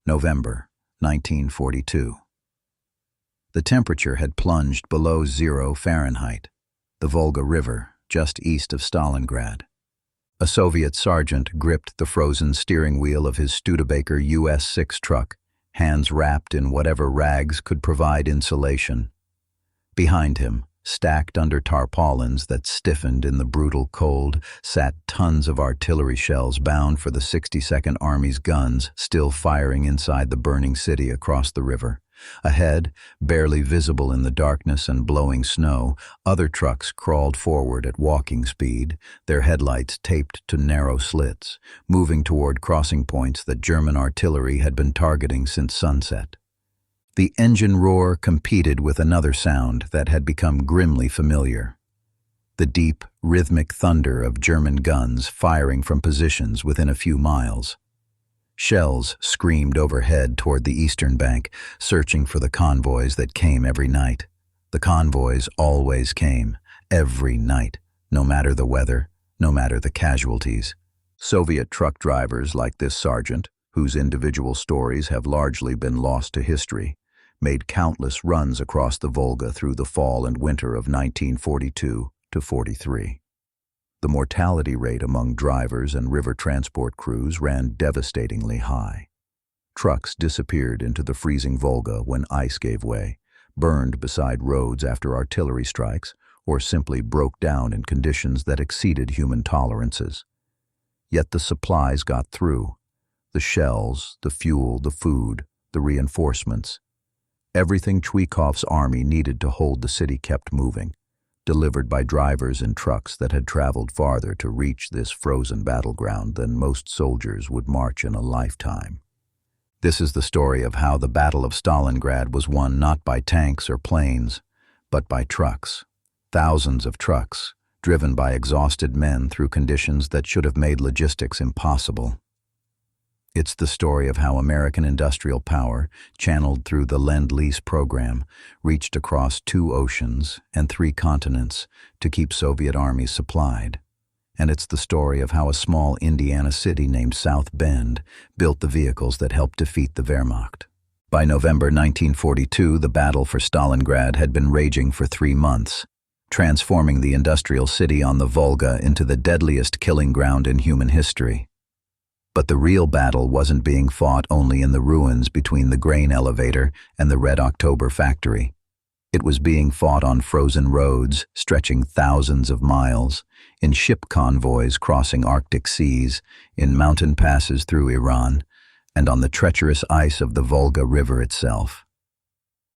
November 1942. The temperature had plunged below 0 Fahrenheit, the Volga River, just east of Stalingrad. A Soviet sergeant gripped the frozen steering wheel of his Studebaker US-6 truck, hands wrapped in whatever rags could provide insulation. Behind him, stacked under tarpaulins that stiffened in the brutal cold, sat tons of artillery shells bound for the 62nd Army's guns still firing inside the burning city across the river. Ahead, barely visible in the darkness and blowing snow, other trucks crawled forward at walking speed, their headlights taped to narrow slits, moving toward crossing points that German artillery had been targeting since sunset. The engine roar competed with another sound that had become grimly familiar: the deep, rhythmic thunder of German guns firing from positions within a few miles. Shells screamed overhead toward the eastern bank, searching for the convoys that came every night. The convoys always came, every night, no matter the weather, no matter the casualties. Soviet truck drivers like this sergeant, whose individual stories have largely been lost to history, made countless runs across the Volga through the fall and winter of 1942 to 43. The mortality rate among drivers and river transport crews ran devastatingly high. Trucks disappeared into the freezing Volga when ice gave way, burned beside roads after artillery strikes, or simply broke down in conditions that exceeded human tolerances. Yet the supplies got through: the shells, the fuel, the food, the reinforcements. Everything Chwikov's army needed to hold the city kept moving, delivered by drivers in trucks that had traveled farther to reach this frozen battleground than most soldiers would march in a lifetime. This is the story of how the Battle of Stalingrad was won not by tanks or planes, but by trucks. Thousands of trucks, driven by exhausted men through conditions that should have made logistics impossible. It's the story of how American industrial power, channeled through the Lend-Lease program, reached across 2 oceans and 3 continents to keep Soviet armies supplied. And it's the story of how a small Indiana city named South Bend built the vehicles that helped defeat the Wehrmacht. By November 1942, the battle for Stalingrad had been raging for 3 months, transforming the industrial city on the Volga into the deadliest killing ground in human history. But the real battle wasn't being fought only in the ruins between the grain elevator and the Red October factory. It was being fought on frozen roads stretching thousands of miles, in ship convoys crossing Arctic seas, in mountain passes through Iran, and on the treacherous ice of the Volga River itself.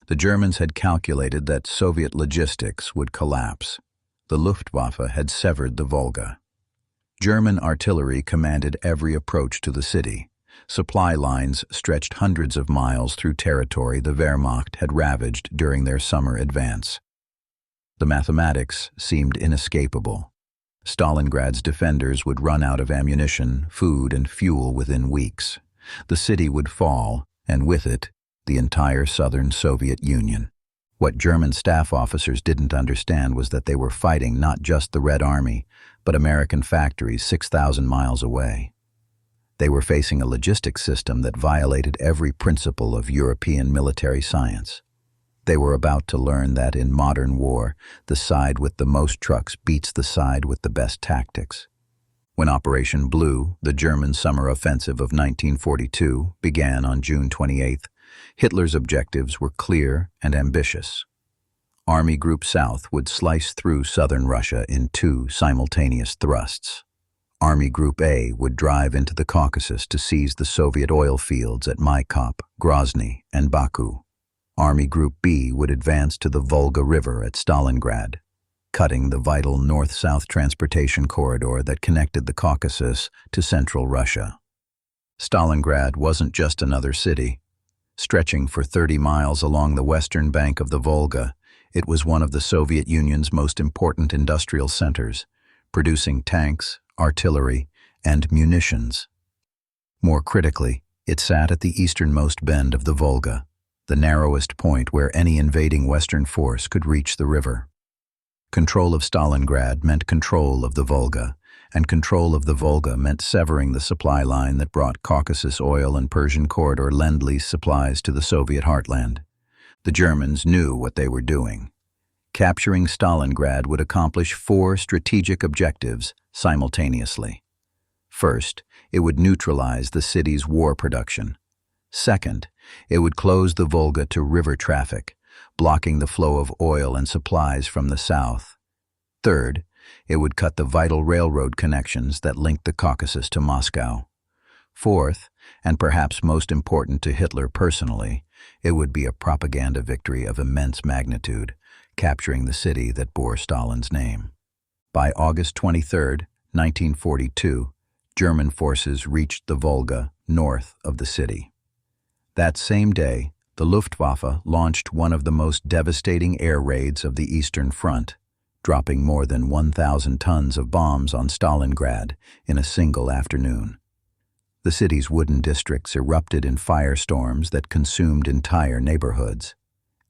The Germans had calculated that Soviet logistics would collapse. The Luftwaffe had severed the Volga. German artillery commanded every approach to the city. Supply lines stretched hundreds of miles through territory the Wehrmacht had ravaged during their summer advance. The mathematics seemed inescapable. Stalingrad's defenders would run out of ammunition, food, and fuel within weeks. The city would fall, and with it, the entire southern Soviet Union. What German staff officers didn't understand was that they were fighting not just the Red Army, but American factories 6,000 miles away. They were facing a logistics system that violated every principle of European military science. They were about to learn that in modern war, the side with the most trucks beats the side with the best tactics. When Operation Blue, the German summer offensive of 1942, began on June 28th, Hitler's objectives were clear and ambitious. Army Group South would slice through southern Russia in 2 simultaneous thrusts. Army Group A would drive into the Caucasus to seize the Soviet oil fields at Maykop, Grozny, and Baku. Army Group B would advance to the Volga River at Stalingrad, cutting the vital north-south transportation corridor that connected the Caucasus to central Russia. Stalingrad wasn't just another city. Stretching for 30 miles along the western bank of the Volga, it was one of the Soviet Union's most important industrial centers, producing tanks, artillery, and munitions. More critically, it sat at the easternmost bend of the Volga, the narrowest point where any invading Western force could reach the river. Control of Stalingrad meant control of the Volga, and control of the Volga meant severing the supply line that brought Caucasus oil and Persian Corridor Lend-Lease supplies to the Soviet heartland. The Germans knew what they were doing. Capturing Stalingrad would accomplish 4 strategic objectives simultaneously. First, it would neutralize the city's war production. Second, it would close the Volga to river traffic, blocking the flow of oil and supplies from the south. Third, it would cut the vital railroad connections that linked the Caucasus to Moscow. Fourth, and perhaps most important to Hitler personally, it would be a propaganda victory of immense magnitude, capturing the city that bore Stalin's name. By August 23, 1942, German forces reached the Volga north of the city. That same day, the Luftwaffe launched one of the most devastating air raids of the Eastern Front, dropping more than 1,000 tons of bombs on Stalingrad in a single afternoon. The city's wooden districts erupted in firestorms that consumed entire neighborhoods.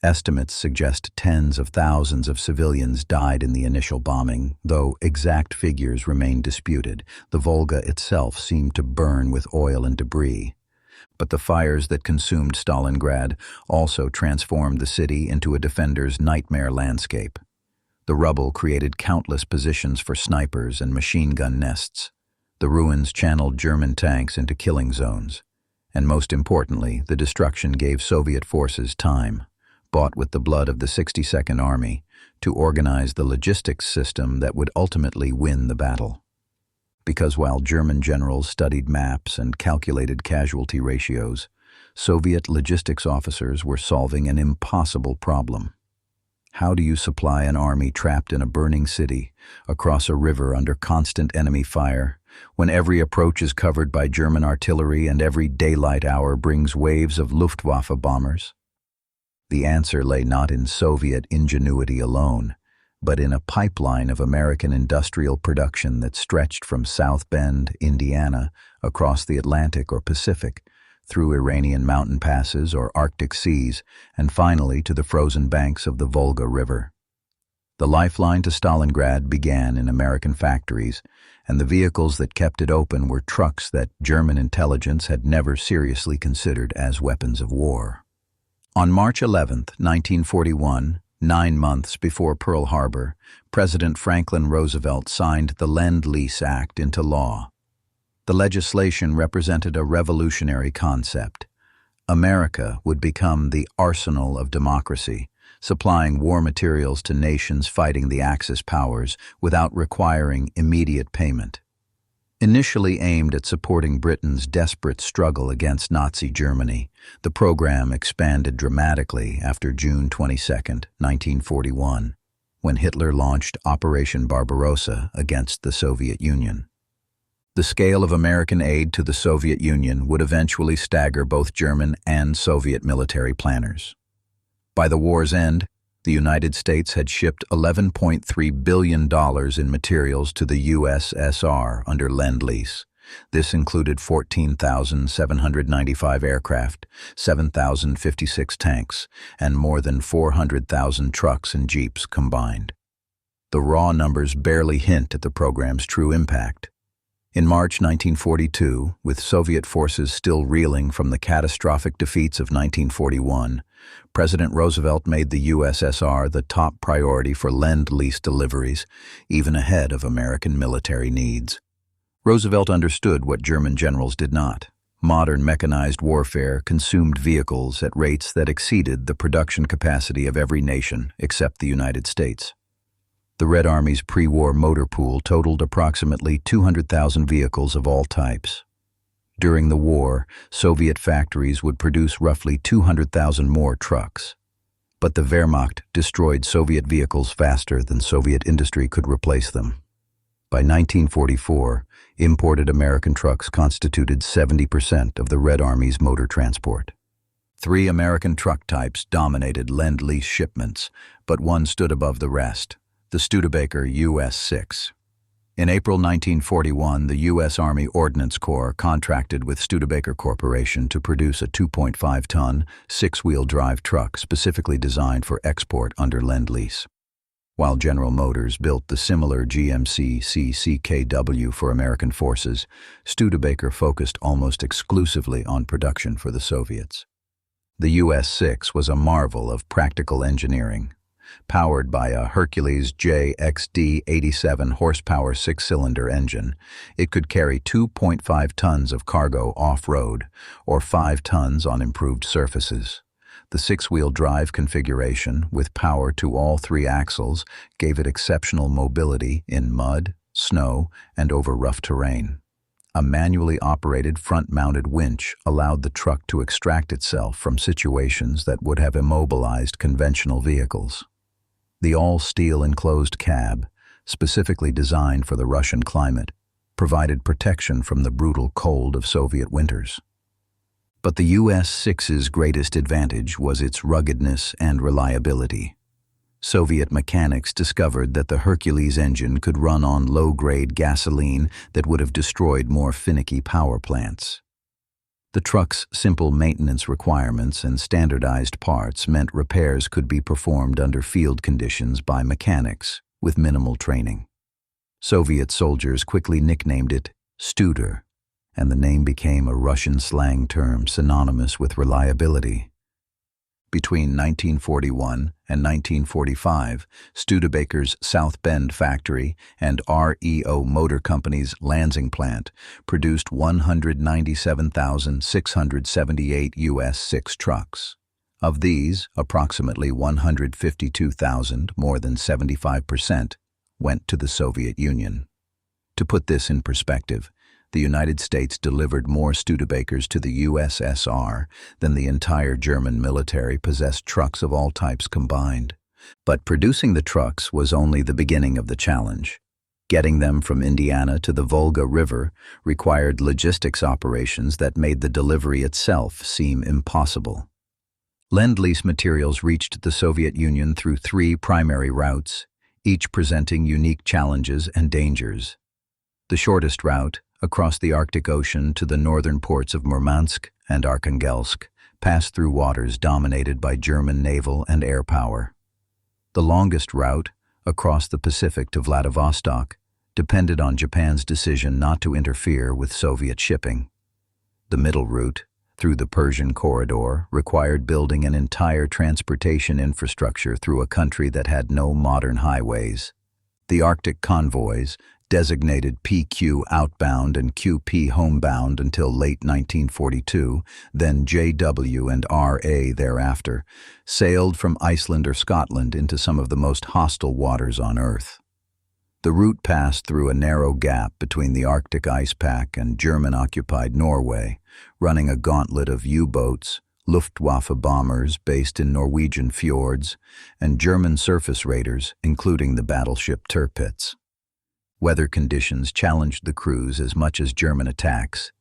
Estimates suggest tens of thousands of civilians died in the initial bombing, though exact figures remain disputed. The Volga itself seemed to burn with oil and debris. But the fires that consumed Stalingrad also transformed the city into a defender's nightmare landscape. The rubble created countless positions for snipers and machine gun nests. The ruins channeled German tanks into killing zones. And most importantly, the destruction gave Soviet forces time, bought with the blood of the 62nd Army, to organize the logistics system that would ultimately win the battle. Because while German generals studied maps and calculated casualty ratios, Soviet logistics officers were solving an impossible problem. How do you supply an army trapped in a burning city, across a river under constant enemy fire, when every approach is covered by German artillery and every daylight hour brings waves of Luftwaffe bombers? The answer lay not in Soviet ingenuity alone, but in a pipeline of American industrial production that stretched from South Bend, Indiana, across the Atlantic or Pacific, through Iranian mountain passes or Arctic seas, and finally to the frozen banks of the Volga River. The lifeline to Stalingrad began in American factories, and the vehicles that kept it open were trucks that German intelligence had never seriously considered as weapons of war. On March 11, 1941, 9 months before Pearl Harbor, President Franklin Roosevelt signed the Lend-Lease Act into law. The legislation represented a revolutionary concept. America would become the arsenal of democracy, supplying war materials to nations fighting the Axis powers without requiring immediate payment. Initially aimed at supporting Britain's desperate struggle against Nazi Germany, the program expanded dramatically after June 22, 1941, when Hitler launched Operation Barbarossa against the Soviet Union. The scale of American aid to the Soviet Union would eventually stagger both German and Soviet military planners. By the war's end, the United States had shipped $11.3 billion in materials to the USSR under Lend-Lease. This included 14,795 aircraft, 7,056 tanks, and more than 400,000 trucks and jeeps combined. The raw numbers barely hint at the program's true impact. In March 1942, with Soviet forces still reeling from the catastrophic defeats of 1941, President Roosevelt made the USSR the top priority for Lend-Lease deliveries, even ahead of American military needs. Roosevelt understood what German generals did not. Modern mechanized warfare consumed vehicles at rates that exceeded the production capacity of every nation except the United States. The Red Army's pre-war motor pool totaled approximately 200,000 vehicles of all types. During the war, Soviet factories would produce roughly 200,000 more trucks. But the Wehrmacht destroyed Soviet vehicles faster than Soviet industry could replace them. By 1944, imported American trucks constituted 70% of the Red Army's motor transport. 3 American truck types dominated Lend-Lease shipments, but one stood above the rest: the Studebaker US-6. In April 1941, the U.S. Army Ordnance Corps contracted with Studebaker Corporation to produce a 2.5-ton, 6-wheel drive truck specifically designed for export under Lend-Lease. While General Motors built the similar GMC-CCKW for American forces, Studebaker focused almost exclusively on production for the Soviets. The US-6 was a marvel of practical engineering. Powered by a Hercules JXD 87 horsepower six-cylinder engine, it could carry 2.5 tons of cargo off-road, or 5 tons on improved surfaces. The six-wheel drive configuration, with power to all 3 axles, gave it exceptional mobility in mud, snow, and over rough terrain. A manually operated front-mounted winch allowed the truck to extract itself from situations that would have immobilized conventional vehicles. The all-steel enclosed cab, specifically designed for the Russian climate, provided protection from the brutal cold of Soviet winters. But the US-6's greatest advantage was its ruggedness and reliability. Soviet mechanics discovered that the Hercules engine could run on low-grade gasoline that would have destroyed more finicky power plants. The truck's simple maintenance requirements and standardized parts meant repairs could be performed under field conditions by mechanics with minimal training. Soviet soldiers quickly nicknamed it Studer, and the name became a Russian slang term synonymous with reliability. Between 1941 and 1945, Studebaker's South Bend factory and REO Motor Company's Lansing plant produced 197,678 US-6 trucks. Of these, approximately 152,000, more than 75%, went to the Soviet Union. To put this in perspective, the United States delivered more Studebakers to the USSR than the entire German military possessed trucks of all types combined. But producing the trucks was only the beginning of the challenge. Getting them from Indiana to the Volga River required logistics operations that made the delivery itself seem impossible. Lend-Lease materials reached the Soviet Union through 3 primary routes, each presenting unique challenges and dangers. The shortest route, across the Arctic Ocean to the northern ports of Murmansk and Arkhangelsk, passed through waters dominated by German naval and air power. The longest route, across the Pacific to Vladivostok, depended on Japan's decision not to interfere with Soviet shipping. The middle route, through the Persian Corridor, required building an entire transportation infrastructure through a country that had no modern highways. The Arctic convoys, designated PQ outbound and QP homebound until late 1942, then JW and RA thereafter, sailed from Iceland or Scotland into some of the most hostile waters on Earth. The route passed through a narrow gap between the Arctic ice pack and German-occupied Norway, running a gauntlet of U-boats, Luftwaffe bombers based in Norwegian fjords, and German surface raiders, including the battleship Tirpitz. Weather conditions challenged the crews as much as German attacks.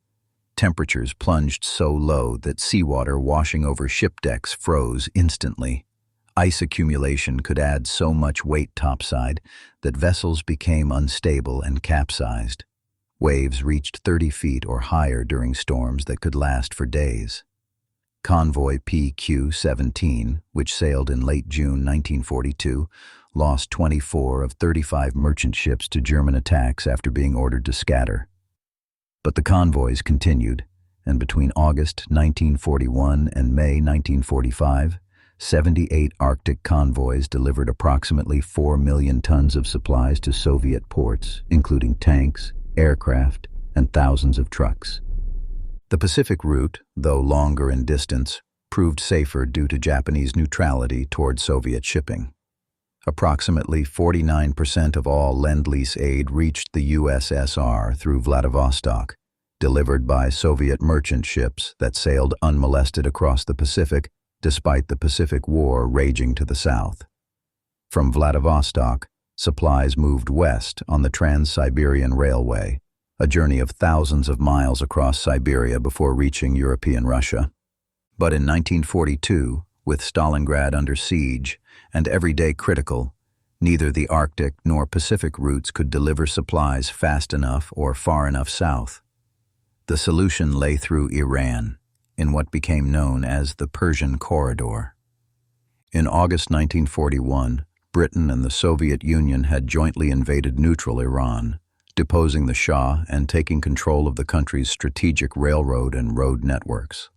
Temperatures plunged so low that seawater washing over ship decks froze instantly. Ice accumulation could add so much weight topside that vessels became unstable and capsized. Waves reached 30 feet or higher during storms that could last for days. Convoy PQ-17, which sailed in late June 1942, lost 24 of 35 merchant ships to German attacks after being ordered to scatter. But the convoys continued, and between August 1941 and May 1945, 78 Arctic convoys delivered approximately 4 million tons of supplies to Soviet ports, including tanks, aircraft, and thousands of trucks. The Pacific route, though longer in distance, proved safer due to Japanese neutrality toward Soviet shipping. Approximately 49% of all Lend-Lease aid reached the USSR through Vladivostok, delivered by Soviet merchant ships that sailed unmolested across the Pacific despite the Pacific War raging to the south. From Vladivostok, supplies moved west on the Trans-Siberian Railway, a journey of thousands of miles across Siberia before reaching European Russia. But in 1942, with Stalingrad under siege and every day critical, neither the Arctic nor Pacific routes could deliver supplies fast enough or far enough south. The solution lay through Iran, in what became known as the Persian Corridor. In August 1941, Britain and the Soviet Union had jointly invaded neutral Iran, deposing the Shah and taking control of the country's strategic railroad and road networks.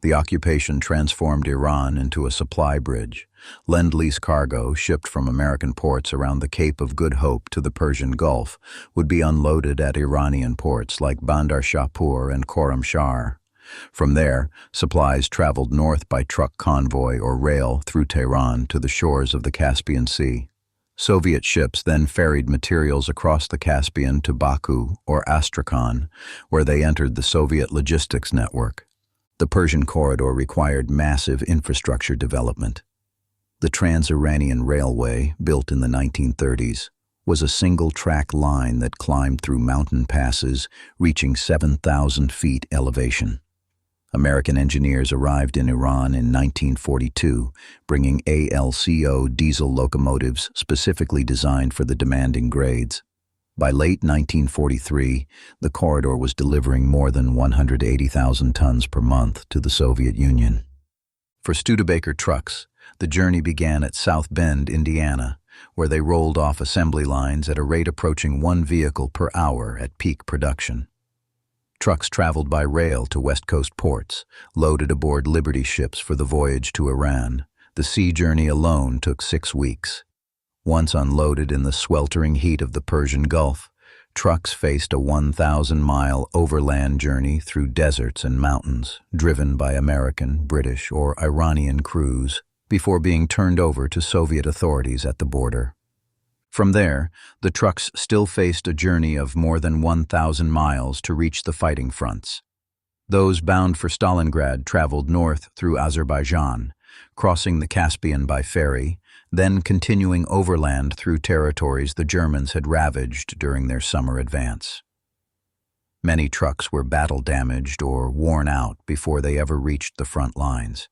The occupation transformed Iran into a supply bridge. Lend-Lease cargo shipped from American ports around the Cape of Good Hope to the Persian Gulf would be unloaded at Iranian ports like Bandar Shahpur and Khorramshahr. From there, supplies traveled north by truck convoy or rail through Tehran to the shores of the Caspian Sea. Soviet ships then ferried materials across the Caspian to Baku or Astrakhan, where they entered the Soviet logistics network. The Persian Corridor required massive infrastructure development. The Trans-Iranian Railway, built in the 1930s, was a single-track line that climbed through mountain passes, reaching 7,000 feet elevation. American engineers arrived in Iran in 1942, bringing ALCO diesel locomotives specifically designed for the demanding grades. By late 1943, the corridor was delivering more than 180,000 tons per month to the Soviet Union. For Studebaker trucks, the journey began at South Bend, Indiana, where they rolled off assembly lines at a rate approaching one vehicle per hour at peak production. Trucks traveled by rail to West Coast ports, loaded aboard Liberty ships for the voyage to Iran. The sea journey alone took 6 weeks. Once unloaded in the sweltering heat of the Persian Gulf, trucks faced a 1,000-mile overland journey through deserts and mountains, driven by American, British, or Iranian crews, before being turned over to Soviet authorities at the border. From there, the trucks still faced a journey of more than 1,000 miles to reach the fighting fronts. Those bound for Stalingrad traveled north through Azerbaijan, crossing the Caspian by ferry, then continuing overland through territories the Germans had ravaged during their summer advance. Many trucks were battle-damaged or worn out before they ever reached the front lines.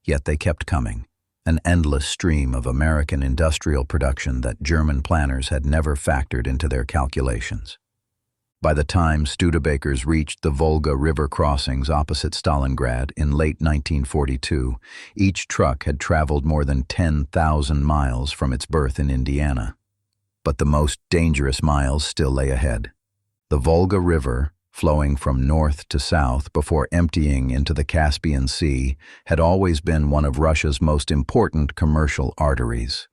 Yet they kept coming, an endless stream of American industrial production that German planners had never factored into their calculations. By the time Studebakers reached the Volga River crossings opposite Stalingrad in late 1942, each truck had traveled more than 10,000 miles from its berth in Indiana. But the most dangerous miles still lay ahead. The Volga River, flowing from north to south before emptying into the Caspian Sea, had always been one of Russia's most important commercial arteries.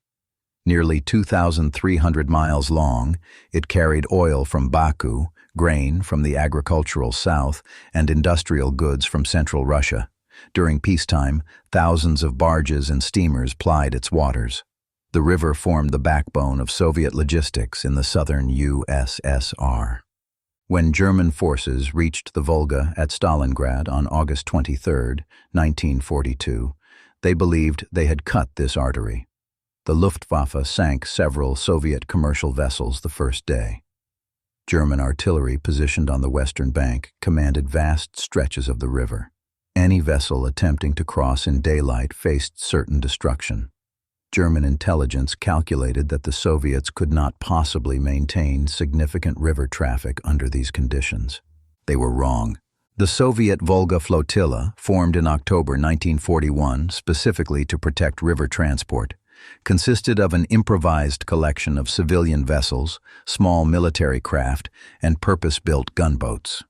Nearly 2,300 miles long, it carried oil from Baku, grain from the agricultural south, and industrial goods from central Russia. During peacetime, thousands of barges and steamers plied its waters. The river formed the backbone of Soviet logistics in the southern USSR. When German forces reached the Volga at Stalingrad on August 23, 1942, they believed they had cut this artery. The Luftwaffe sank several Soviet commercial vessels the first day. German artillery positioned on the western bank commanded vast stretches of the river. Any vessel attempting to cross in daylight faced certain destruction. German intelligence calculated that the Soviets could not possibly maintain significant river traffic under these conditions. They were wrong. The Soviet Volga Flotilla, formed in October 1941 specifically to protect river transport, consisted of an improvised collection of civilian vessels, small military craft, and purpose-built gunboats.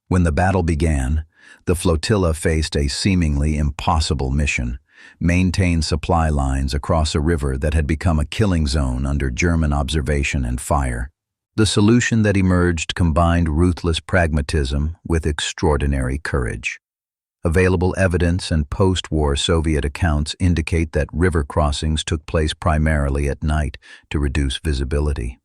When the battle began, the flotilla faced a seemingly impossible mission: maintain supply lines across a river that had become a killing zone under German observation and fire. The solution that emerged combined ruthless pragmatism with extraordinary courage. Available evidence and post-war Soviet accounts indicate that river crossings took place primarily at night to reduce visibility.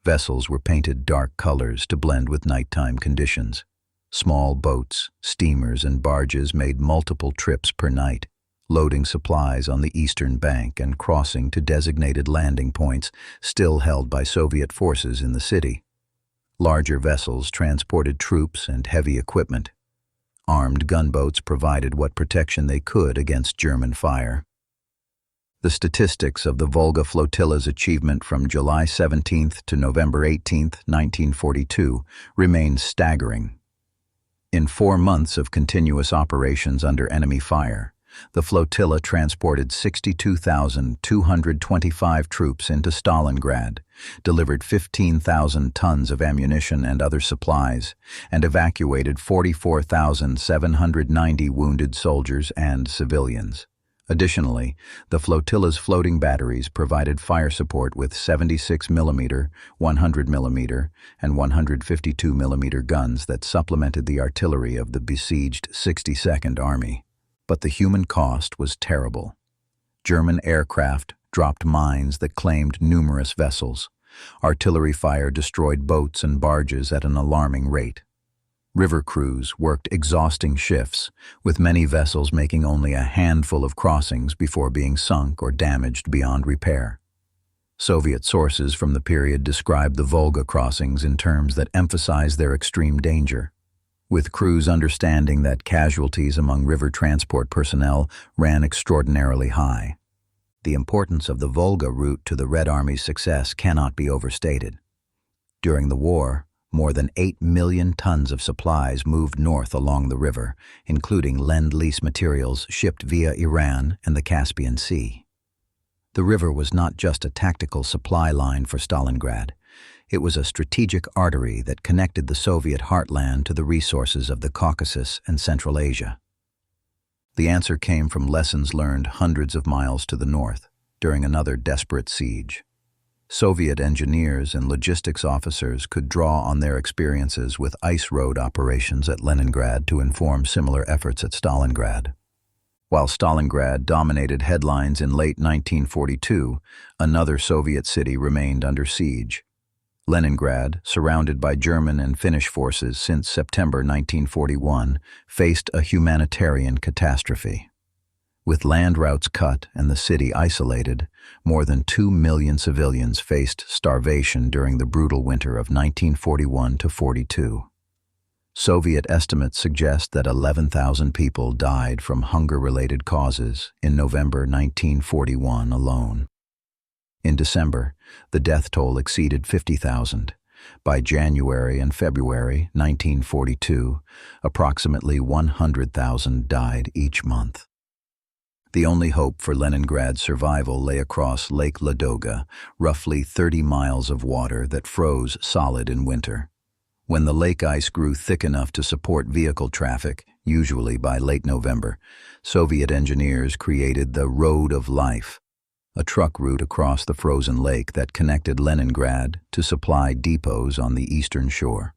Vessels were painted dark colors to blend with nighttime conditions. Small boats, steamers, and barges made multiple trips per night, loading supplies on the eastern bank and crossing to designated landing points still held by Soviet forces in the city. Larger vessels transported troops and heavy equipment. Armed gunboats provided what protection they could against German fire. The statistics of the Volga Flotilla's achievement from July 17 to November 18, 1942, remain staggering. In 4 months of continuous operations under enemy fire, the flotilla transported 62,225 troops into Stalingrad, delivered 15,000 tons of ammunition and other supplies, and evacuated 44,790 wounded soldiers and civilians. Additionally, the flotilla's floating batteries provided fire support with 76mm, 100mm, and 152mm guns that supplemented the artillery of the besieged 62nd Army. But the human cost was terrible. German aircraft dropped mines that claimed numerous vessels. Artillery fire destroyed boats and barges at an alarming rate. River crews worked exhausting shifts, with many vessels making only a handful of crossings before being sunk or damaged beyond repair. Soviet sources from the period described the Volga crossings in terms that emphasize their extreme danger, with crews understanding that casualties among river transport personnel ran extraordinarily high. The importance of the Volga route to the Red Army's success cannot be overstated. During the war, more than 8 million tons of supplies moved north along the river, including Lend-Lease materials shipped via Iran and the Caspian Sea. The river was not just a tactical supply line for Stalingrad. It was a strategic artery that connected the Soviet heartland to the resources of the Caucasus and Central Asia. The answer came from lessons learned hundreds of miles to the north during another desperate siege. Soviet engineers and logistics officers could draw on their experiences with ice road operations at Leningrad to inform similar efforts at Stalingrad. While Stalingrad dominated headlines in late 1942, another Soviet city remained under siege. Leningrad, surrounded by German and Finnish forces since September 1941, faced a humanitarian catastrophe. With land routes cut and the city isolated, more than 2 million civilians faced starvation during the brutal winter of 1941–42. Soviet estimates suggest that 11,000 people died from hunger-related causes in November 1941 alone. In December, the death toll exceeded 50,000. By January and February 1942, approximately 100,000 died each month. The only hope for Leningrad's survival lay across Lake Ladoga, roughly 30 miles of water that froze solid in winter. When the lake ice grew thick enough to support vehicle traffic, usually by late November, Soviet engineers created the Road of Life, a truck route across the frozen lake that connected Leningrad to supply depots on the eastern shore.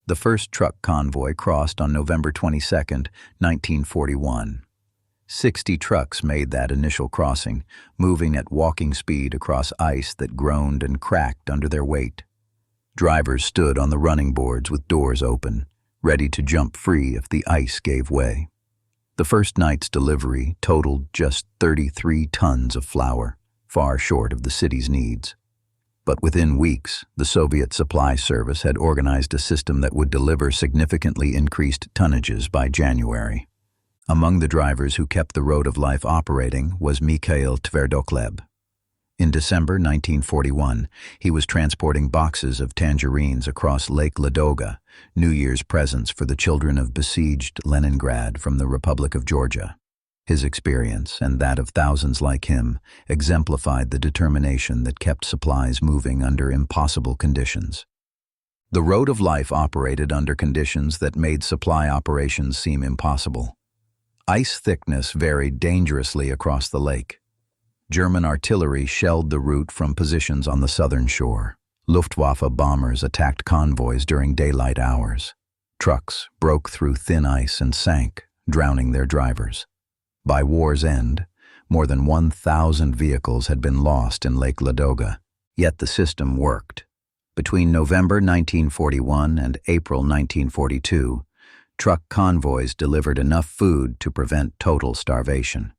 The first truck convoy crossed on November 22, 1941. 60 trucks made that initial crossing, moving at walking speed across ice that groaned and cracked under their weight. Drivers stood on the running boards with doors open, ready to jump free if the ice gave way. The first night's delivery totaled just 33 tons of flour, far short of the city's needs. But within weeks, the Soviet supply service had organized a system that would deliver significantly increased tonnages by January. Among the drivers who kept the Road of Life operating was Mikhail Tverdokleb. In December 1941, he was transporting boxes of tangerines across Lake Ladoga, New Year's presents for the children of besieged Leningrad from the Republic of Georgia. His experience, and that of thousands like him, exemplified the determination that kept supplies moving under impossible conditions. The Road of Life operated under conditions that made supply operations seem impossible. Ice thickness varied dangerously across the lake. German artillery shelled the route from positions on the southern shore. Luftwaffe bombers attacked convoys during daylight hours. Trucks broke through thin ice and sank, drowning their drivers. By war's end, more than 1,000 vehicles had been lost in Lake Ladoga, yet the system worked. Between November 1941 and April 1942, truck convoys delivered enough food to prevent total starvation.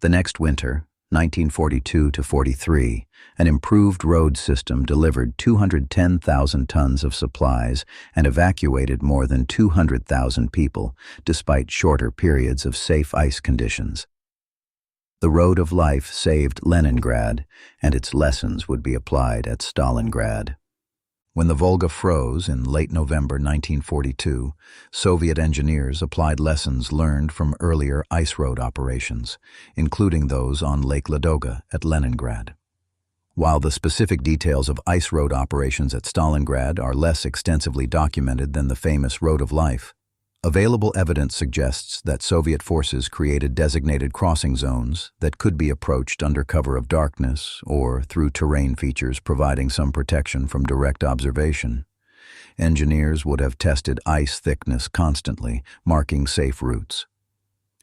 The next winter, 1942–43, an improved road system delivered 210,000 tons of supplies and evacuated more than 200,000 people, despite shorter periods of safe ice conditions. The Road of Life saved Leningrad, and its lessons would be applied at Stalingrad. When the Volga froze in late November 1942, Soviet engineers applied lessons learned from earlier ice road operations, including those on Lake Ladoga at Leningrad. While the specific details of ice road operations at Stalingrad are less extensively documented than the famous Road of Life, available evidence suggests that Soviet forces created designated crossing zones that could be approached under cover of darkness or through terrain features providing some protection from direct observation. Engineers would have tested ice thickness constantly, marking safe routes.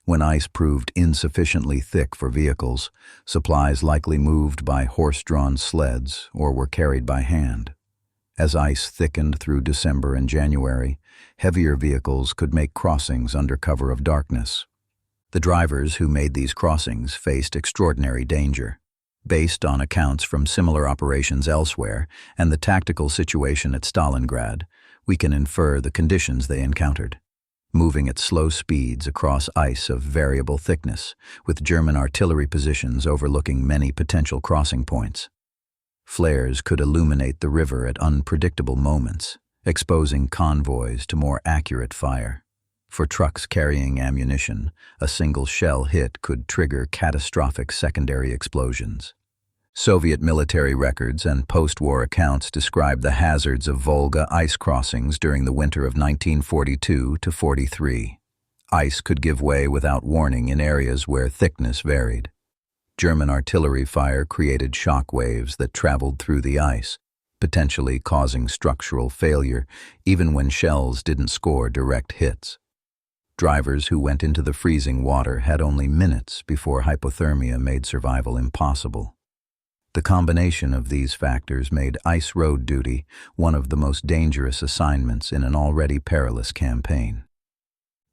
When ice proved insufficiently thick for vehicles, supplies likely moved by horse-drawn sleds or were carried by hand. As ice thickened through December and January, heavier vehicles could make crossings under cover of darkness. The drivers who made these crossings faced extraordinary danger. Based on accounts from similar operations elsewhere and the tactical situation at Stalingrad, we can infer the conditions they encountered. Moving at slow speeds across ice of variable thickness, with German artillery positions overlooking many potential crossing points. Flares could illuminate the river at unpredictable moments, exposing convoys to more accurate fire. For trucks carrying ammunition, a single shell hit could trigger catastrophic secondary explosions. Soviet military records and post-war accounts describe the hazards of Volga ice crossings during the winter of 1942–43. Ice could give way without warning in areas where thickness varied. German artillery fire created shock waves that traveled through the ice, potentially causing structural failure even when shells didn't score direct hits. Drivers who went into the freezing water had only minutes before hypothermia made survival impossible. The combination of these factors made ice road duty one of the most dangerous assignments in an already perilous campaign.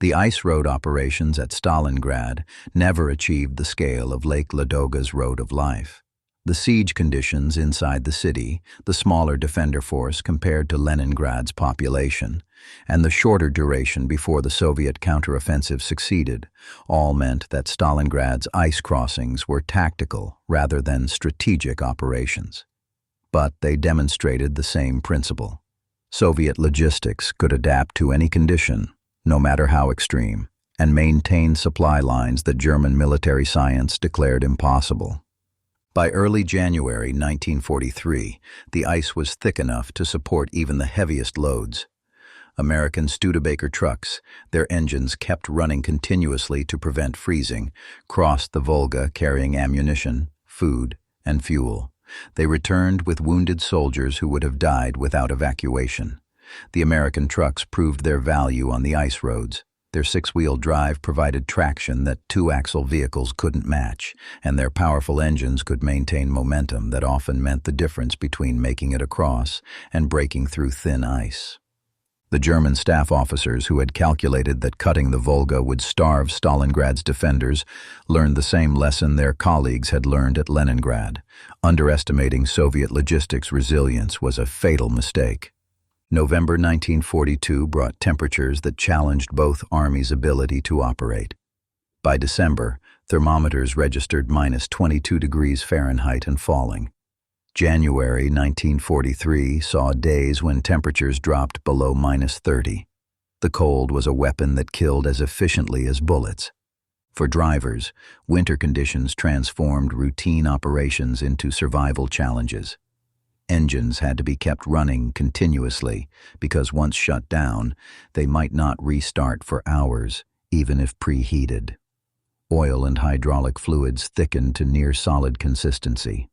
The ice road operations at Stalingrad never achieved the scale of Lake Ladoga's Road of Life. The siege conditions inside the city, the smaller defender force compared to Leningrad's population, and the shorter duration before the Soviet counteroffensive succeeded, all meant that Stalingrad's ice crossings were tactical rather than strategic operations. But they demonstrated the same principle. Soviet logistics could adapt to any condition, no matter how extreme, and maintain supply lines that German military science declared impossible. By early January 1943, the ice was thick enough to support even the heaviest loads. American Studebaker trucks, their engines kept running continuously to prevent freezing, crossed the Volga carrying ammunition, food, and fuel. They returned with wounded soldiers who would have died without evacuation. The American trucks proved their value on the ice roads. Their six-wheel drive provided traction that two-axle vehicles couldn't match, and their powerful engines could maintain momentum that often meant the difference between making it across and breaking through thin ice. The German staff officers who had calculated that cutting the Volga would starve Stalingrad's defenders learned the same lesson their colleagues had learned at Leningrad. Underestimating Soviet logistics resilience was a fatal mistake. November 1942 brought temperatures that challenged both armies' ability to operate. By December, thermometers registered -22 degrees Fahrenheit and falling. January 1943 saw days when temperatures dropped below -30. The cold was a weapon that killed as efficiently as bullets. For drivers, winter conditions transformed routine operations into survival challenges. Engines had to be kept running continuously because once shut down, they might not restart for hours, even if preheated. Oil and hydraulic fluids thickened to near-solid consistency.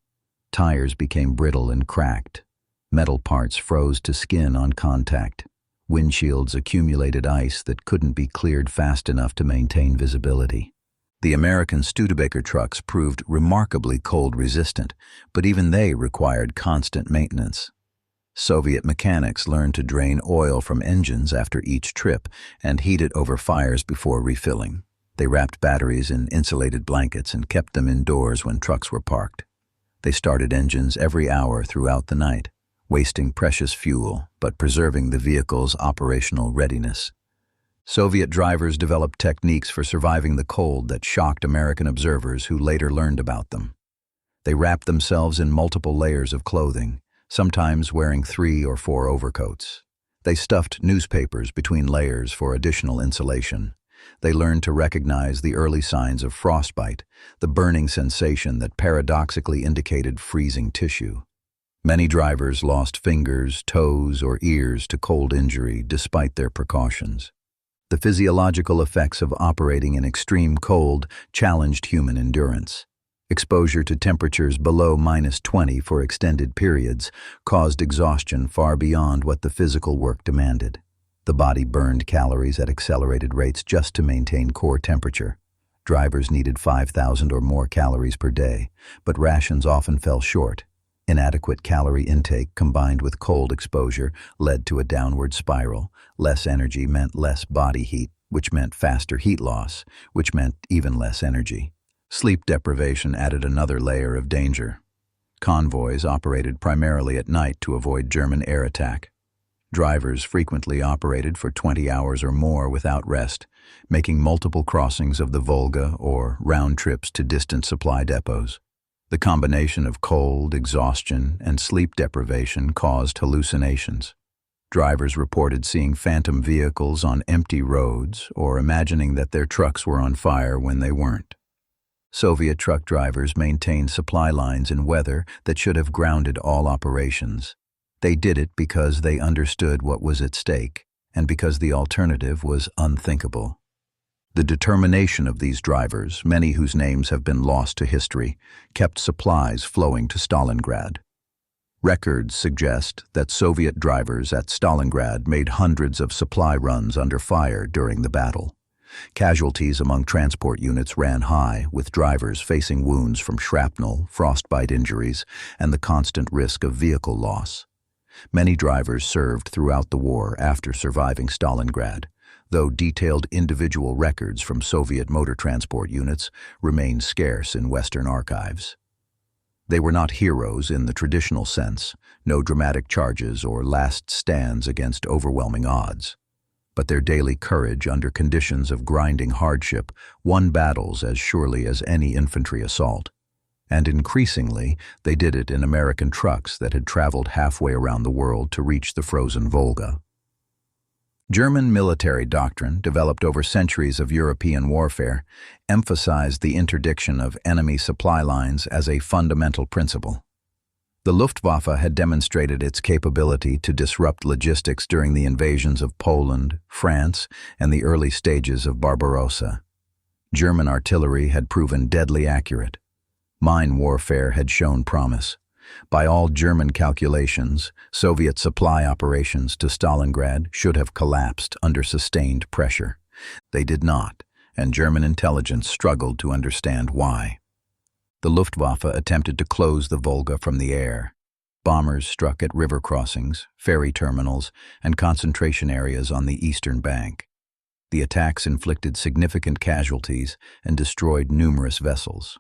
Tires became brittle and cracked. Metal parts froze to skin on contact. Windshields accumulated ice that couldn't be cleared fast enough to maintain visibility. The American Studebaker trucks proved remarkably cold-resistant, but even they required constant maintenance. Soviet mechanics learned to drain oil from engines after each trip and heat it over fires before refilling. They wrapped batteries in insulated blankets and kept them indoors when trucks were parked. They started engines every hour throughout the night, wasting precious fuel but preserving the vehicle's operational readiness. Soviet drivers developed techniques for surviving the cold that shocked American observers who later learned about them. They wrapped themselves in multiple layers of clothing, sometimes wearing 3 or 4 overcoats. They stuffed newspapers between layers for additional insulation. They learned to recognize the early signs of frostbite, the burning sensation that paradoxically indicated freezing tissue. Many drivers lost fingers, toes, or ears to cold injury despite their precautions. The physiological effects of operating in extreme cold challenged human endurance. Exposure to temperatures below -20 for extended periods caused exhaustion far beyond what the physical work demanded. The body burned calories at accelerated rates just to maintain core temperature. Drivers needed 5,000 or more calories per day, but rations often fell short. Inadequate calorie intake combined with cold exposure led to a downward spiral. Less energy meant less body heat, which meant faster heat loss, which meant even less energy. Sleep deprivation added another layer of danger. Convoys operated primarily at night to avoid German air attack. Drivers frequently operated for 20 hours or more without rest, making multiple crossings of the Volga or round trips to distant supply depots. The combination of cold, exhaustion, and sleep deprivation caused hallucinations. Drivers reported seeing phantom vehicles on empty roads or imagining that their trucks were on fire when they weren't. Soviet truck drivers maintained supply lines in weather that should have grounded all operations. They did it because they understood what was at stake and because the alternative was unthinkable. The determination of these drivers, many whose names have been lost to history, kept supplies flowing to Stalingrad. Records suggest that Soviet drivers at Stalingrad made hundreds of supply runs under fire during the battle. Casualties among transport units ran high, with drivers facing wounds from shrapnel, frostbite injuries, and the constant risk of vehicle loss. Many drivers served throughout the war after surviving Stalingrad, though detailed individual records from Soviet motor transport units remain scarce in Western archives. They were not heroes in the traditional sense, no dramatic charges or last stands against overwhelming odds. But their daily courage under conditions of grinding hardship won battles as surely as any infantry assault. And increasingly, they did it in American trucks that had traveled halfway around the world to reach the frozen Volga. German military doctrine, developed over centuries of European warfare, emphasized the interdiction of enemy supply lines as a fundamental principle. The Luftwaffe had demonstrated its capability to disrupt logistics during the invasions of Poland, France, and the early stages of Barbarossa. German artillery had proven deadly accurate. Mine warfare had shown promise. By all German calculations, Soviet supply operations to Stalingrad should have collapsed under sustained pressure. They did not, and German intelligence struggled to understand why. The Luftwaffe attempted to close the Volga from the air. Bombers struck at river crossings, ferry terminals, and concentration areas on the eastern bank. The attacks inflicted significant casualties and destroyed numerous vessels.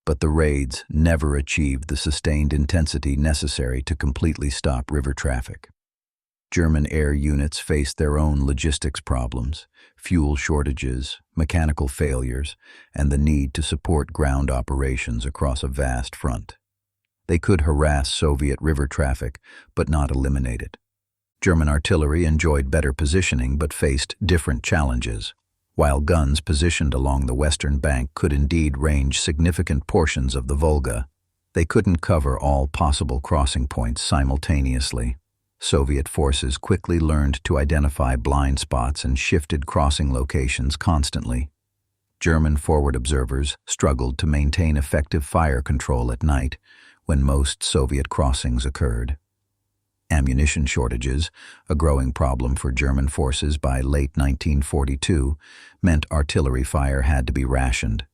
But the raids never achieved the sustained intensity necessary to completely stop river traffic. German air units faced their own logistics problems, fuel shortages, mechanical failures, and the need to support ground operations across a vast front. They could harass Soviet river traffic, but not eliminate it. German artillery enjoyed better positioning but faced different challenges. While guns positioned along the western bank could indeed range significant portions of the Volga, they couldn't cover all possible crossing points simultaneously. Soviet forces quickly learned to identify blind spots and shifted crossing locations constantly. German forward observers struggled to maintain effective fire control at night when most Soviet crossings occurred. Ammunition shortages, a growing problem for German forces by late 1942, meant artillery fire had to be rationed.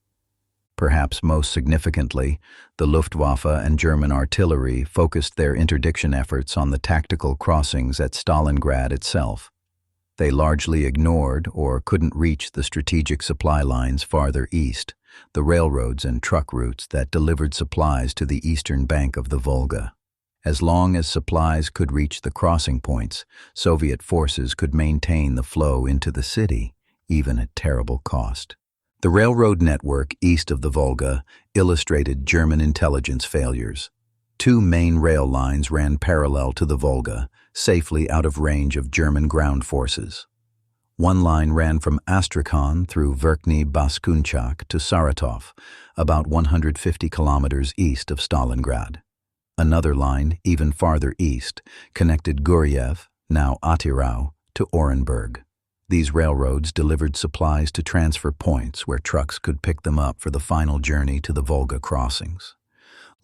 Perhaps most significantly, the Luftwaffe and German artillery focused their interdiction efforts on the tactical crossings at Stalingrad itself. They largely ignored or couldn't reach the strategic supply lines farther east, the railroads and truck routes that delivered supplies to the eastern bank of the Volga. As long as supplies could reach the crossing points, Soviet forces could maintain the flow into the city, even at terrible cost. The railroad network east of the Volga illustrated German intelligence failures. Two main rail lines ran parallel to the Volga, safely out of range of German ground forces. One line ran from Astrakhan through Verkhny Baskunchak to Saratov, about 150 kilometers east of Stalingrad. Another line, even farther east, connected Guryev, now Atirau, to Orenburg. These railroads delivered supplies to transfer points where trucks could pick them up for the final journey to the Volga crossings.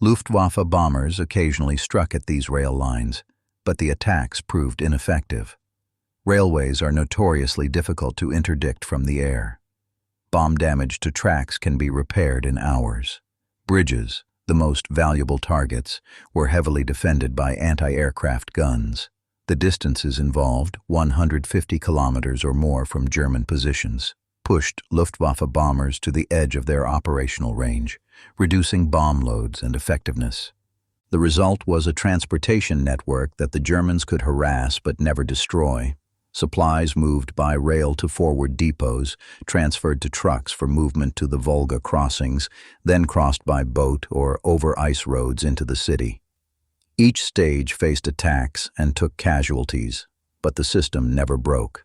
Luftwaffe bombers occasionally struck at these rail lines, but the attacks proved ineffective. Railways are notoriously difficult to interdict from the air. Bomb damage to tracks can be repaired in hours. Bridges, the most valuable targets, were heavily defended by anti-aircraft guns. The distances involved, 150 kilometers or more from German positions, pushed Luftwaffe bombers to the edge of their operational range, reducing bomb loads and effectiveness. The result was a transportation network that the Germans could harass but never destroy. Supplies moved by rail to forward depots, transferred to trucks for movement to the Volga crossings, then crossed by boat or over ice roads into the city. Each stage faced attacks and took casualties, but the system never broke.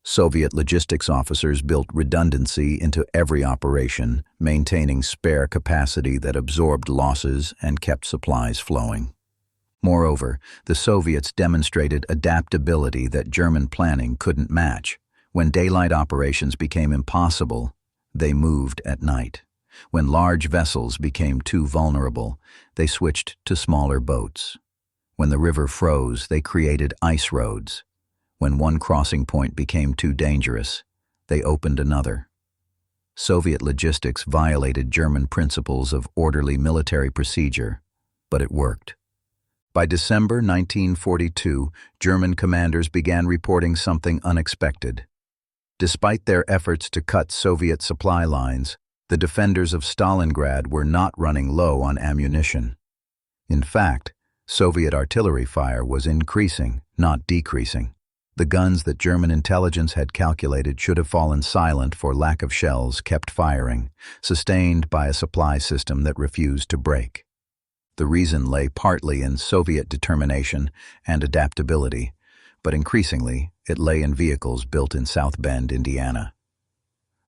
Soviet logistics officers built redundancy into every operation, maintaining spare capacity that absorbed losses and kept supplies flowing. Moreover, the Soviets demonstrated adaptability that German planning couldn't match. When daylight operations became impossible, they moved at night. When large vessels became too vulnerable, they switched to smaller boats. When the river froze, they created ice roads. When one crossing point became too dangerous, they opened another. Soviet logistics violated German principles of orderly military procedure, but it worked. By December 1942, German commanders began reporting something unexpected. Despite their efforts to cut Soviet supply lines, the defenders of Stalingrad were not running low on ammunition. In fact, Soviet artillery fire was increasing, not decreasing. The guns that German intelligence had calculated should have fallen silent for lack of shells kept firing, sustained by a supply system that refused to break. The reason lay partly in Soviet determination and adaptability, but increasingly it lay in vehicles built in South Bend, Indiana.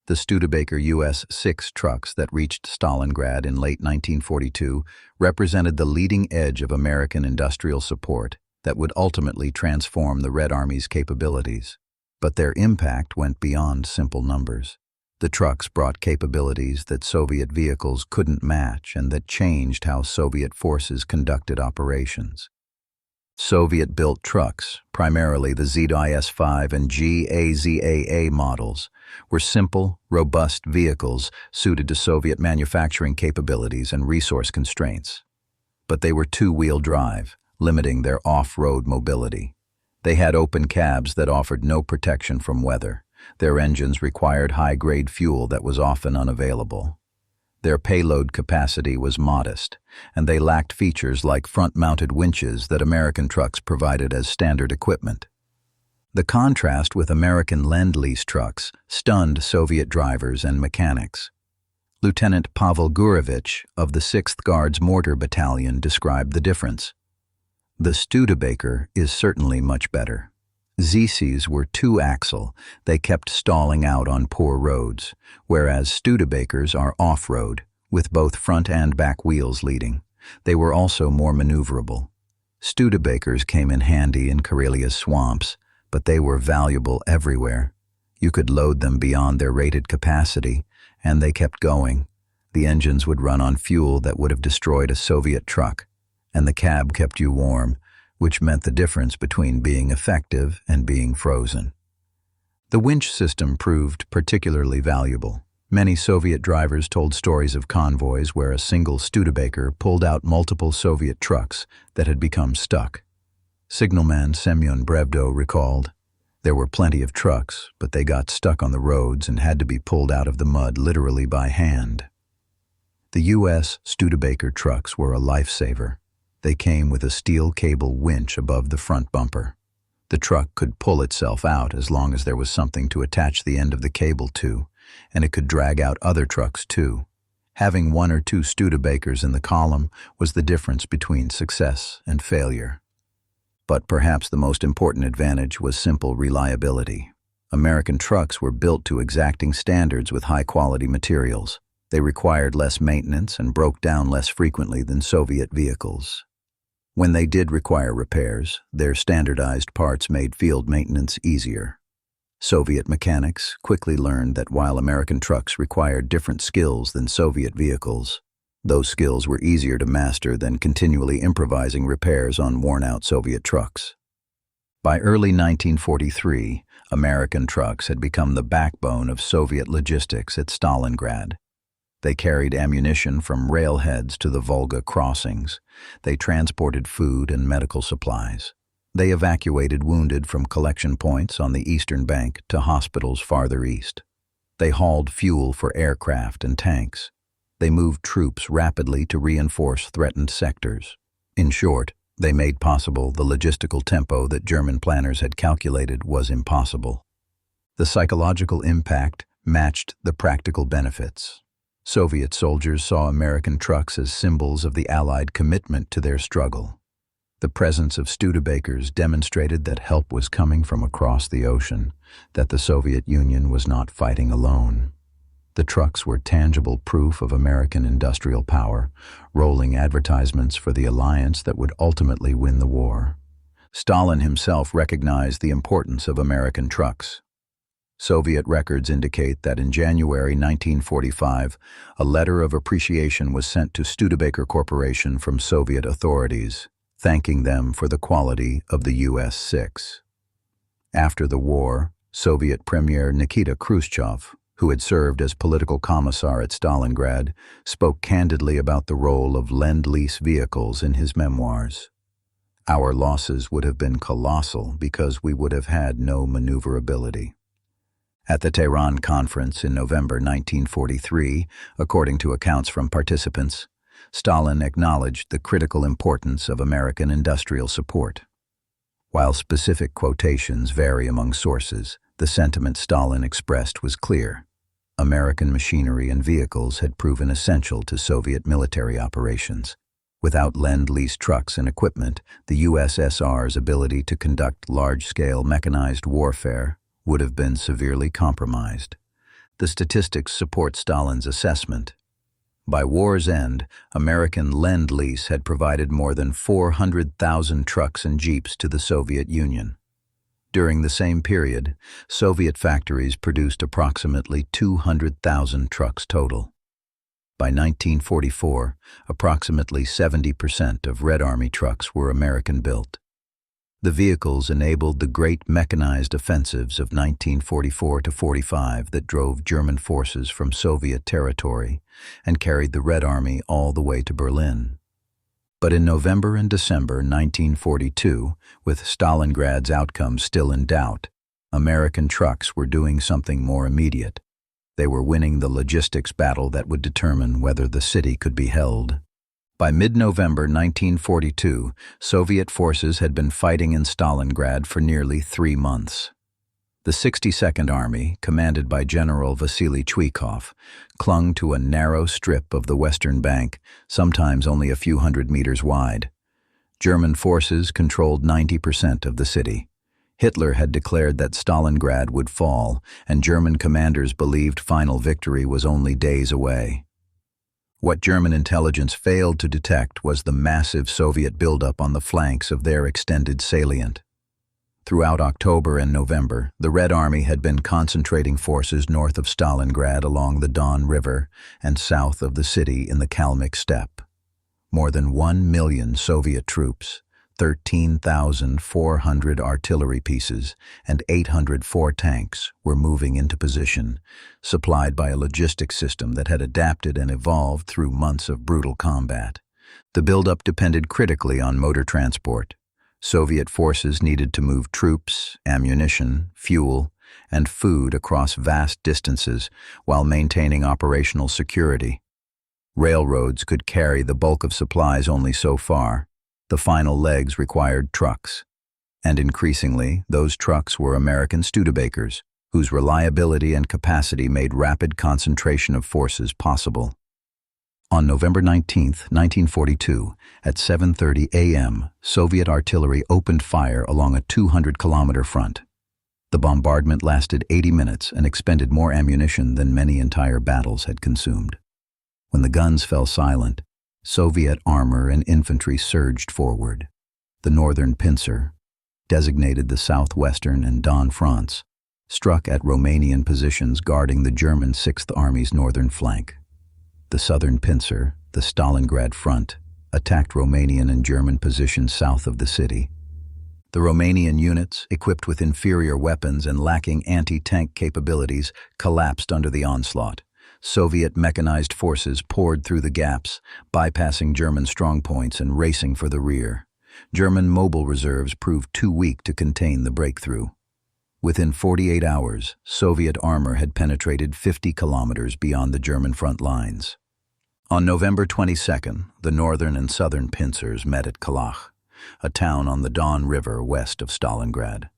The Studebaker US-6 trucks that reached Stalingrad in late 1942 represented the leading edge of American industrial support that would ultimately transform the Red Army's capabilities. But their impact went beyond simple numbers. The trucks brought capabilities that Soviet vehicles couldn't match and that changed how Soviet forces conducted operations. Soviet-built trucks, primarily the ZIS-5 and GAZAA models, were simple, robust vehicles suited to Soviet manufacturing capabilities and resource constraints. But they were two-wheel drive, limiting their off-road mobility. They had open cabs that offered no protection from weather. Their engines required high-grade fuel that was often unavailable. Their payload capacity was modest, and they lacked features like front-mounted winches that American trucks provided as standard equipment. The contrast with American Lend-Lease trucks stunned Soviet drivers and mechanics. Lieutenant Pavel Gurevich of the 6th Guards Mortar Battalion described the difference. The Studebaker is certainly much better. ZCs were two-axle. They kept stalling out on poor roads, whereas Studebakers are off-road, with both front and back wheels leading. They were also more maneuverable. Studebakers came in handy in Karelia's swamps, but they were valuable everywhere. You could load them beyond their rated capacity, and they kept going. The engines would run on fuel that would have destroyed a Soviet truck, and the cab kept you warm, which meant the difference between being effective and being frozen. The winch system proved particularly valuable. Many Soviet drivers told stories of convoys where a single Studebaker pulled out multiple Soviet trucks that had become stuck. Signalman Semyon Brevdo recalled, "There were plenty of trucks, but they got stuck on the roads and had to be pulled out of the mud literally by hand." The U.S. Studebaker trucks were a lifesaver. They came with a steel cable winch above the front bumper. The truck could pull itself out as long as there was something to attach the end of the cable to, and it could drag out other trucks too. Having one or two Studebakers in the column was the difference between success and failure. But perhaps the most important advantage was simple reliability. American trucks were built to exacting standards with high-quality materials. They required less maintenance and broke down less frequently than Soviet vehicles. When they did require repairs, their standardized parts made field maintenance easier. Soviet mechanics quickly learned that while American trucks required different skills than Soviet vehicles, those skills were easier to master than continually improvising repairs on worn-out Soviet trucks. By early 1943, American trucks had become the backbone of Soviet logistics at Stalingrad. They carried ammunition from railheads to the Volga crossings. They transported food and medical supplies. They evacuated wounded from collection points on the eastern bank to hospitals farther east. They hauled fuel for aircraft and tanks. They moved troops rapidly to reinforce threatened sectors. In short, they made possible the logistical tempo that German planners had calculated was impossible. The psychological impact matched the practical benefits. Soviet soldiers saw American trucks as symbols of the Allied commitment to their struggle. The presence of Studebakers demonstrated that help was coming from across the ocean, that the Soviet Union was not fighting alone. The trucks were tangible proof of American industrial power, rolling advertisements for the alliance that would ultimately win the war. Stalin himself recognized the importance of American trucks. Soviet records indicate that in January 1945, a letter of appreciation was sent to Studebaker Corporation from Soviet authorities, thanking them for the quality of the US-6. After the war, Soviet Premier Nikita Khrushchev, who had served as political commissar at Stalingrad, spoke candidly about the role of Lend-Lease vehicles in his memoirs. Our losses would have been colossal because we would have had no maneuverability. At the Tehran Conference in November 1943, according to accounts from participants, Stalin acknowledged the critical importance of American industrial support. While specific quotations vary among sources, the sentiment Stalin expressed was clear. American machinery and vehicles had proven essential to Soviet military operations. Without Lend-Lease trucks and equipment, the USSR's ability to conduct large-scale mechanized warfare would have been severely compromised. The statistics support Stalin's assessment. By war's end, American Lend-Lease had provided more than 400,000 trucks and jeeps to the Soviet Union. During the same period, Soviet factories produced approximately 200,000 trucks total. By 1944, approximately 70% of Red Army trucks were American-built. The vehicles enabled the great mechanized offensives of 1944–45 that drove German forces from Soviet territory and carried the Red Army all the way to Berlin. But in November and December 1942, with Stalingrad's outcome still in doubt, American trucks were doing something more immediate. They were winning the logistics battle that would determine whether the city could be held. By mid-November 1942, Soviet forces had been fighting in Stalingrad for nearly 3 months. The 62nd Army, commanded by General Vasily Chuikov, clung to a narrow strip of the western bank, sometimes only a few hundred meters wide. German forces controlled 90% of the city. Hitler had declared that Stalingrad would fall, and German commanders believed final victory was only days away. What German intelligence failed to detect was the massive Soviet buildup on the flanks of their extended salient. Throughout October and November, the Red Army had been concentrating forces north of Stalingrad along the Don River and south of the city in the Kalmyk steppe. More than 1 million Soviet troops, 13,400 artillery pieces, and 804 tanks were moving into position, supplied by a logistics system that had adapted and evolved through months of brutal combat. The buildup depended critically on motor transport. Soviet forces needed to move troops, ammunition, fuel, and food across vast distances while maintaining operational security. Railroads could carry the bulk of supplies only so far. The final legs required trucks, and increasingly, those trucks were American Studebakers, whose reliability and capacity made rapid concentration of forces possible. On November 19, 1942, at 7:30 a.m., Soviet artillery opened fire along a 200-kilometer front. The bombardment lasted 80 minutes and expended more ammunition than many entire battles had consumed. When the guns fell silent, Soviet armor and infantry surged forward. The northern pincer, designated the southwestern and Don France, struck at Romanian positions guarding the German Sixth Army's northern flank. The southern pincer, the Stalingrad front, attacked Romanian and German positions south of the city. The Romanian units, equipped with inferior weapons and lacking anti-tank capabilities, collapsed under the onslaught. Soviet mechanized forces poured through the gaps, bypassing German strongpoints and racing for the rear. German mobile reserves proved too weak to contain the breakthrough. Within 48 hours, Soviet armor had penetrated 50 kilometers beyond the German front lines. On November 22nd, the northern and southern pincers met at Kalach, a town on the Don River west of Stalingrad.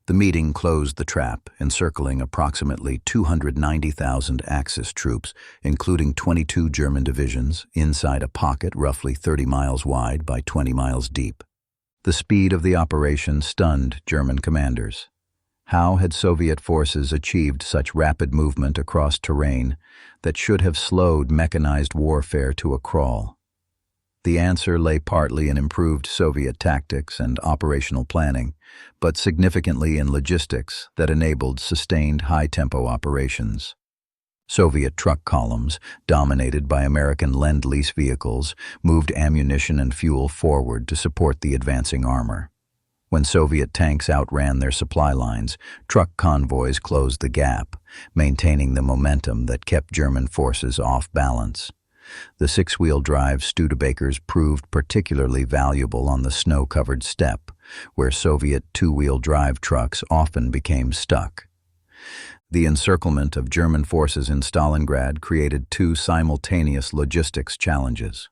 The meeting closed the trap, encircling approximately 290,000 Axis troops, including 22 German divisions, inside a pocket roughly 30 miles wide by 20 miles deep. The speed of the operation stunned German commanders. How had Soviet forces achieved such rapid movement across terrain that should have slowed mechanized warfare to a crawl? The answer lay partly in improved Soviet tactics and operational planning, but significantly in logistics that enabled sustained high-tempo operations. Soviet truck columns, dominated by American Lend-Lease vehicles, moved ammunition and fuel forward to support the advancing armor. When Soviet tanks outran their supply lines, truck convoys closed the gap, maintaining the momentum that kept German forces off balance. The six-wheel drive Studebakers proved particularly valuable on the snow-covered steppe, where Soviet two-wheel drive trucks often became stuck. The encirclement of German forces in Stalingrad created two simultaneous logistics challenges.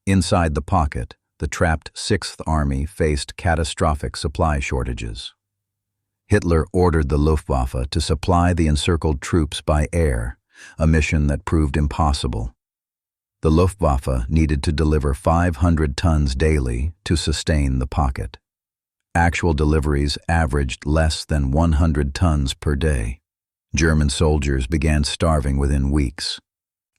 Inside the pocket, the trapped Sixth Army faced catastrophic supply shortages. Hitler ordered the Luftwaffe to supply the encircled troops by air, a mission that proved impossible. The Luftwaffe needed to deliver 500 tons daily to sustain the pocket. Actual deliveries averaged less than 100 tons per day. German soldiers began starving within weeks.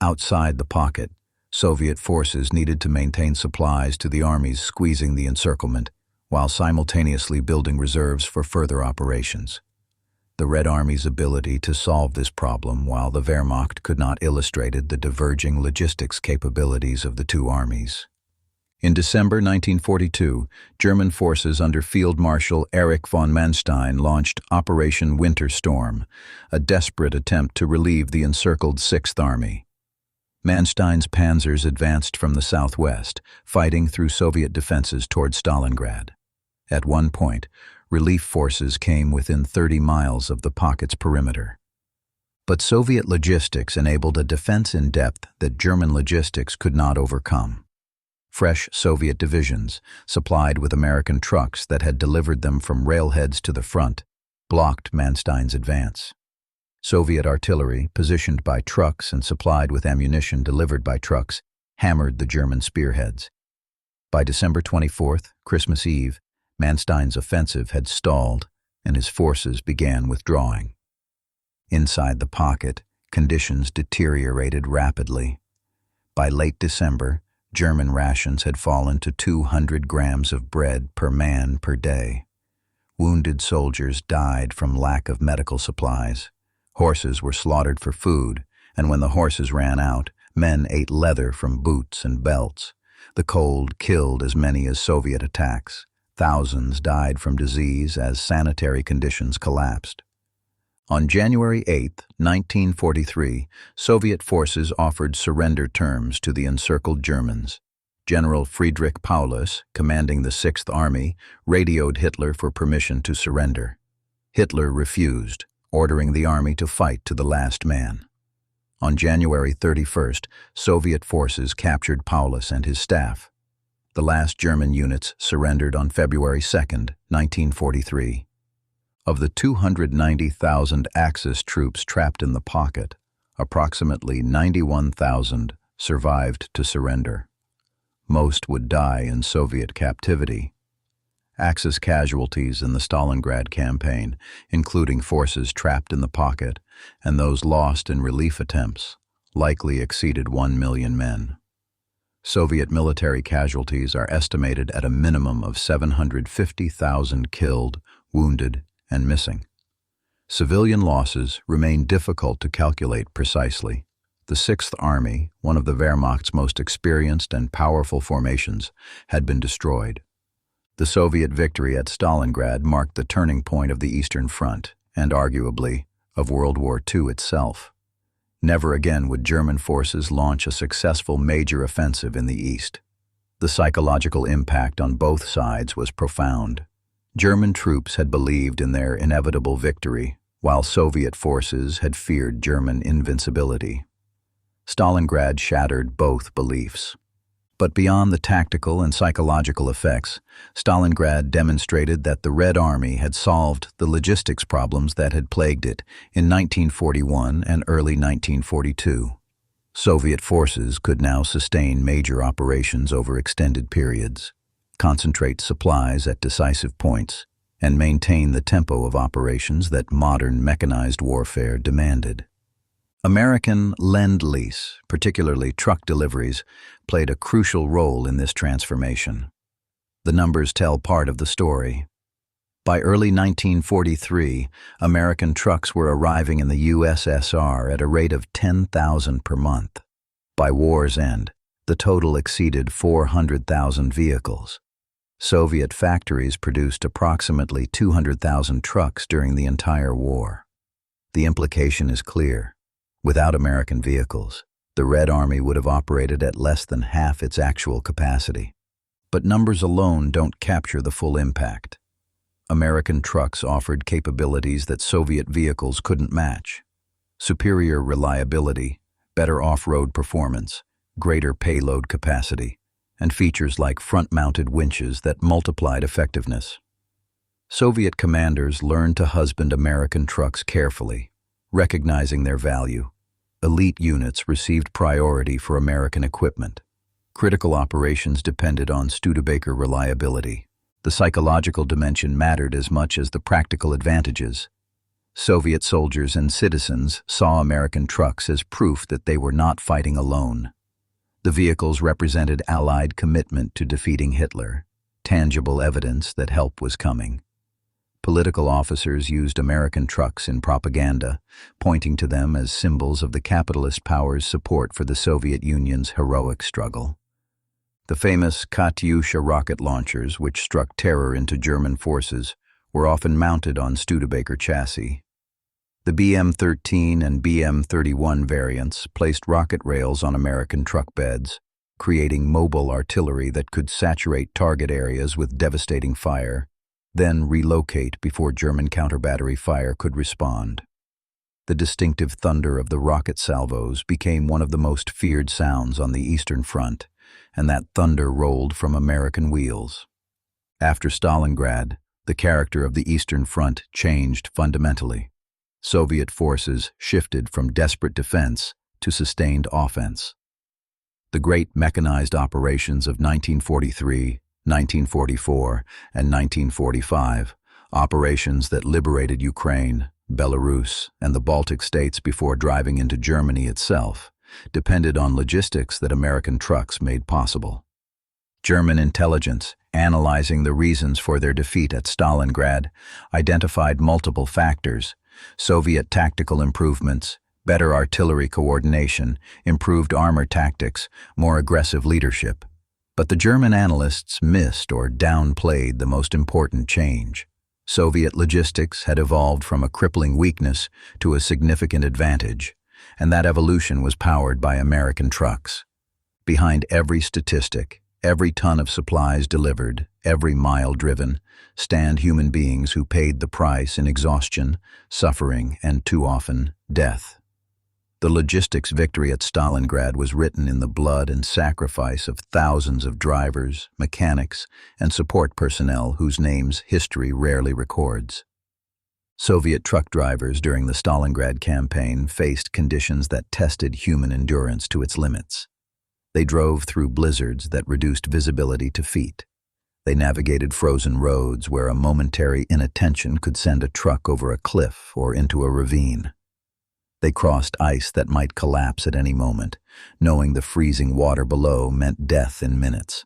Outside the pocket, Soviet forces needed to maintain supplies to the armies squeezing the encirclement, while simultaneously building reserves for further operations. The Red Army's ability to solve this problem while the Wehrmacht could not illustrated the diverging logistics capabilities of the two armies. In December 1942, German forces under Field Marshal Erich von Manstein launched Operation Winter Storm, a desperate attempt to relieve the encircled Sixth Army. Manstein's panzers advanced from the southwest, fighting through Soviet defenses toward Stalingrad. At one point, relief forces came within 30 miles of the pocket's perimeter. But Soviet logistics enabled a defense in depth that German logistics could not overcome. Fresh Soviet divisions, supplied with American trucks that had delivered them from railheads to the front, blocked Manstein's advance. Soviet artillery, positioned by trucks and supplied with ammunition delivered by trucks, hammered the German spearheads. By December 24th, Christmas Eve, Manstein's offensive had stalled, and his forces began withdrawing. Inside the pocket, conditions deteriorated rapidly. By late December, German rations had fallen to 200 grams of bread per man per day. Wounded soldiers died from lack of medical supplies. Horses were slaughtered for food, and when the horses ran out, men ate leather from boots and belts. The cold killed as many as Soviet attacks. Thousands died from disease as sanitary conditions collapsed. On January 8, 1943, Soviet forces offered surrender terms to the encircled Germans. General Friedrich Paulus, commanding the Sixth Army, radioed Hitler for permission to surrender. Hitler refused, ordering the army to fight to the last man. On January 31st, Soviet forces captured Paulus and his staff. The last German units surrendered on February 2, 1943. Of the 290,000 Axis troops trapped in the pocket, approximately 91,000 survived to surrender. Most would die in Soviet captivity. Axis casualties in the Stalingrad campaign, including forces trapped in the pocket and those lost in relief attempts, likely exceeded 1 million men. Soviet military casualties are estimated at a minimum of 750,000 killed, wounded, and missing. Civilian losses remain difficult to calculate precisely. The Sixth Army, one of the Wehrmacht's most experienced and powerful formations, had been destroyed. The Soviet victory at Stalingrad marked the turning point of the Eastern Front, and arguably, of World War II itself. Never again would German forces launch a successful major offensive in the East. The psychological impact on both sides was profound. German troops had believed in their inevitable victory, while Soviet forces had feared German invincibility. Stalingrad shattered both beliefs. But beyond the tactical and psychological effects, Stalingrad demonstrated that the Red Army had solved the logistics problems that had plagued it in 1941 and early 1942. Soviet forces could now sustain major operations over extended periods, concentrate supplies at decisive points, and maintain the tempo of operations that modern mechanized warfare demanded. American Lend-Lease, particularly truck deliveries, played a crucial role in this transformation. The numbers tell part of the story. By early 1943, American trucks were arriving in the USSR at a rate of 10,000 per month. By war's end, the total exceeded 400,000 vehicles. Soviet factories produced approximately 200,000 trucks during the entire war. The implication is clear. Without American vehicles, the Red Army would have operated at less than half its actual capacity. But numbers alone don't capture the full impact. American trucks offered capabilities that Soviet vehicles couldn't match. Superior reliability, better off-road performance, greater payload capacity, and features like front-mounted winches that multiplied effectiveness. Soviet commanders learned to husband American trucks carefully, recognizing their value. Elite units received priority for American equipment. Critical operations depended on Studebaker reliability. The psychological dimension mattered as much as the practical advantages. Soviet soldiers and citizens saw American trucks as proof that they were not fighting alone. The vehicles represented Allied commitment to defeating Hitler, tangible evidence that help was coming. Political officers used American trucks in propaganda, pointing to them as symbols of the capitalist power's support for the Soviet Union's heroic struggle. The famous Katyusha rocket launchers, which struck terror into German forces, were often mounted on Studebaker chassis. The BM-13 and BM-31 variants placed rocket rails on American truck beds, creating mobile artillery that could saturate target areas with devastating fire, then relocate before German counter-battery fire could respond. The distinctive thunder of the rocket salvos became one of the most feared sounds on the Eastern Front, and that thunder rolled from American wheels. After Stalingrad, the character of the Eastern Front changed fundamentally. Soviet forces shifted from desperate defense to sustained offense. The great mechanized operations of 1943, 1944, and 1945, operations that liberated Ukraine, Belarus, and the Baltic states before driving into Germany itself, depended on logistics that American trucks made possible. German intelligence, analyzing the reasons for their defeat at Stalingrad, identified multiple factors: Soviet tactical improvements, better artillery coordination, improved armor tactics, more aggressive leadership. But the German analysts missed or downplayed the most important change. Soviet logistics had evolved from a crippling weakness to a significant advantage, and that evolution was powered by American trucks. Behind every statistic, every ton of supplies delivered, every mile driven, stand human beings who paid the price in exhaustion, suffering, and too often, death. The logistics victory at Stalingrad was written in the blood and sacrifice of thousands of drivers, mechanics, and support personnel whose names history rarely records. Soviet truck drivers during the Stalingrad campaign faced conditions that tested human endurance to its limits. They drove through blizzards that reduced visibility to feet. They navigated frozen roads where a momentary inattention could send a truck over a cliff or into a ravine. They crossed ice that might collapse at any moment, knowing the freezing water below meant death in minutes.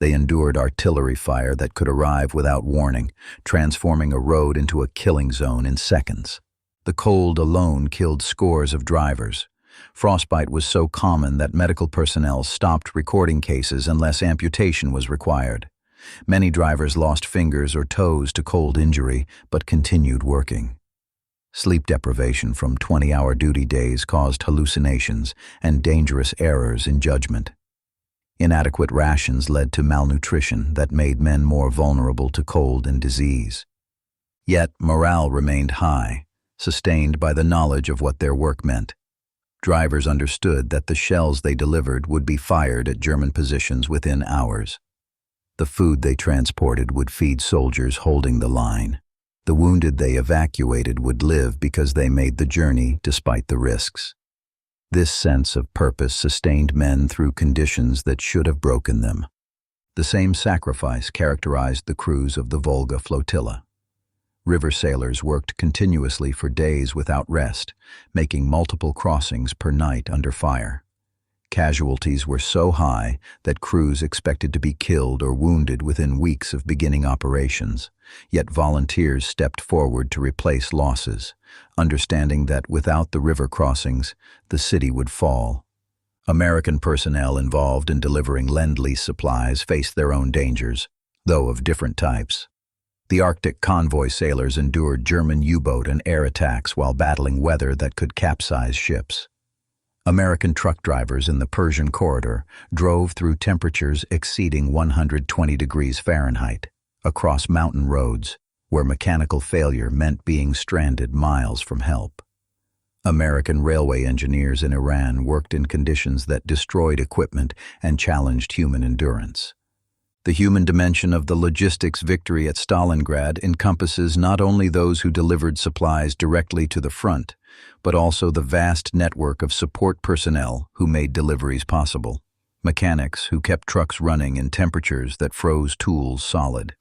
They endured artillery fire that could arrive without warning, transforming a road into a killing zone in seconds. The cold alone killed scores of drivers. Frostbite was so common that medical personnel stopped recording cases unless amputation was required. Many drivers lost fingers or toes to cold injury, but continued working. Sleep deprivation from 20-hour duty days caused hallucinations and dangerous errors in judgment. Inadequate rations led to malnutrition that made men more vulnerable to cold and disease. Yet morale remained high, sustained by the knowledge of what their work meant. Drivers understood that the shells they delivered would be fired at German positions within hours. The food they transported would feed soldiers holding the line. The wounded they evacuated would live because they made the journey despite the risks. This sense of purpose sustained men through conditions that should have broken them. The same sacrifice characterized the crews of the Volga Flotilla. River sailors worked continuously for days without rest, making multiple crossings per night under fire. Casualties were so high that crews expected to be killed or wounded within weeks of beginning operations, yet volunteers stepped forward to replace losses, understanding that without the river crossings, the city would fall. American personnel involved in delivering Lend-Lease supplies faced their own dangers, though of different types. The Arctic convoy sailors endured German U-boat and air attacks while battling weather that could capsize ships. American truck drivers in the Persian Corridor drove through temperatures exceeding 120 degrees Fahrenheit, across mountain roads, where mechanical failure meant being stranded miles from help. American railway engineers in Iran worked in conditions that destroyed equipment and challenged human endurance. The human dimension of the logistics victory at Stalingrad encompasses not only those who delivered supplies directly to the front, but also the vast network of support personnel who made deliveries possible. Mechanics who kept trucks running in temperatures that froze tools solid.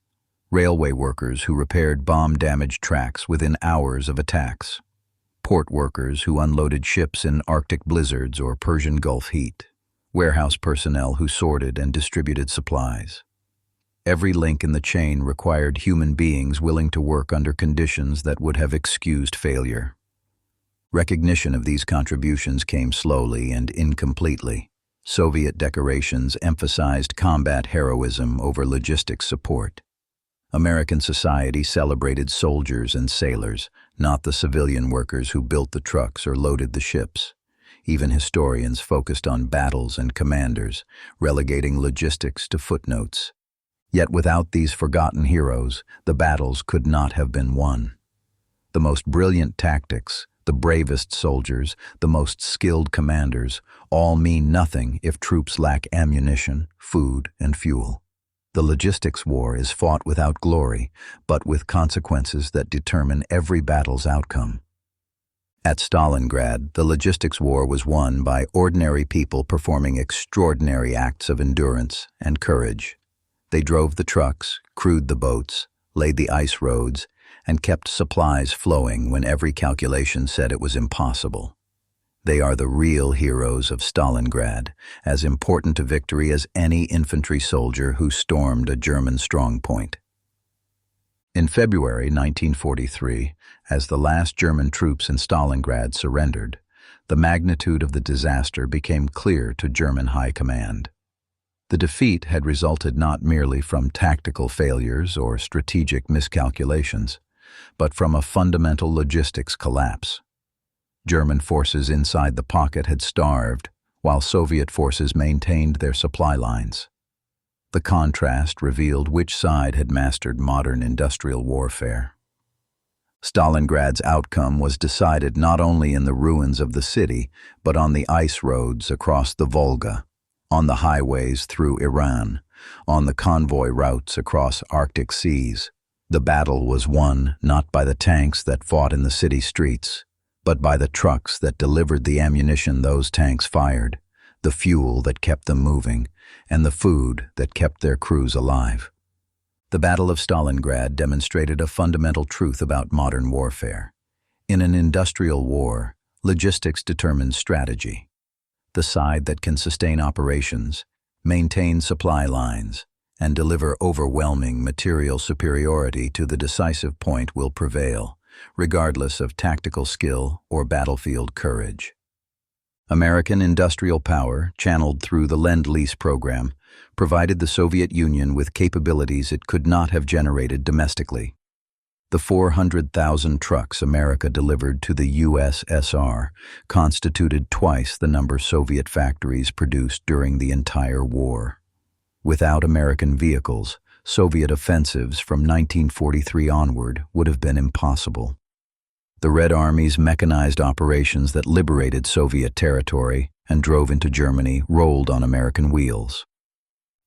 Railway workers who repaired bomb-damaged tracks within hours of attacks. Port workers who unloaded ships in Arctic blizzards or Persian Gulf heat. Warehouse personnel who sorted and distributed supplies. Every link in the chain required human beings willing to work under conditions that would have excused failure. Recognition of these contributions came slowly and incompletely. Soviet decorations emphasized combat heroism over logistics support. American society celebrated soldiers and sailors, not the civilian workers who built the trucks or loaded the ships. Even historians focused on battles and commanders, relegating logistics to footnotes. Yet without these forgotten heroes, the battles could not have been won. The most brilliant tactics, the bravest soldiers, the most skilled commanders, all mean nothing if troops lack ammunition, food, and fuel. The logistics war is fought without glory, but with consequences that determine every battle's outcome. At Stalingrad, the logistics war was won by ordinary people performing extraordinary acts of endurance and courage. They drove the trucks, crewed the boats, laid the ice roads, and kept supplies flowing when every calculation said it was impossible. They are the real heroes of Stalingrad, as important to victory as any infantry soldier who stormed a German strongpoint. In February 1943, as the last German troops in Stalingrad surrendered, the magnitude of the disaster became clear to German high command. The defeat had resulted not merely from tactical failures or strategic miscalculations, but from a fundamental logistics collapse. German forces inside the pocket had starved, while Soviet forces maintained their supply lines. The contrast revealed which side had mastered modern industrial warfare. Stalingrad's outcome was decided not only in the ruins of the city, but on the ice roads across the Volga, on the highways through Iran, on the convoy routes across Arctic seas. The battle was won not by the tanks that fought in the city streets, but by the trucks that delivered the ammunition those tanks fired, the fuel that kept them moving, and the food that kept their crews alive. The Battle of Stalingrad demonstrated a fundamental truth about modern warfare. In an industrial war, logistics determines strategy. The side that can sustain operations, maintain supply lines, and deliver overwhelming material superiority to the decisive point will prevail, regardless of tactical skill or battlefield courage. American industrial power, channeled through the Lend-Lease program, provided the Soviet Union with capabilities it could not have generated domestically. The 400,000 trucks America delivered to the USSR constituted twice the number Soviet factories produced during the entire war. Without American vehicles, Soviet offensives from 1943 onward would have been impossible. The Red Army's mechanized operations that liberated Soviet territory and drove into Germany rolled on American wheels.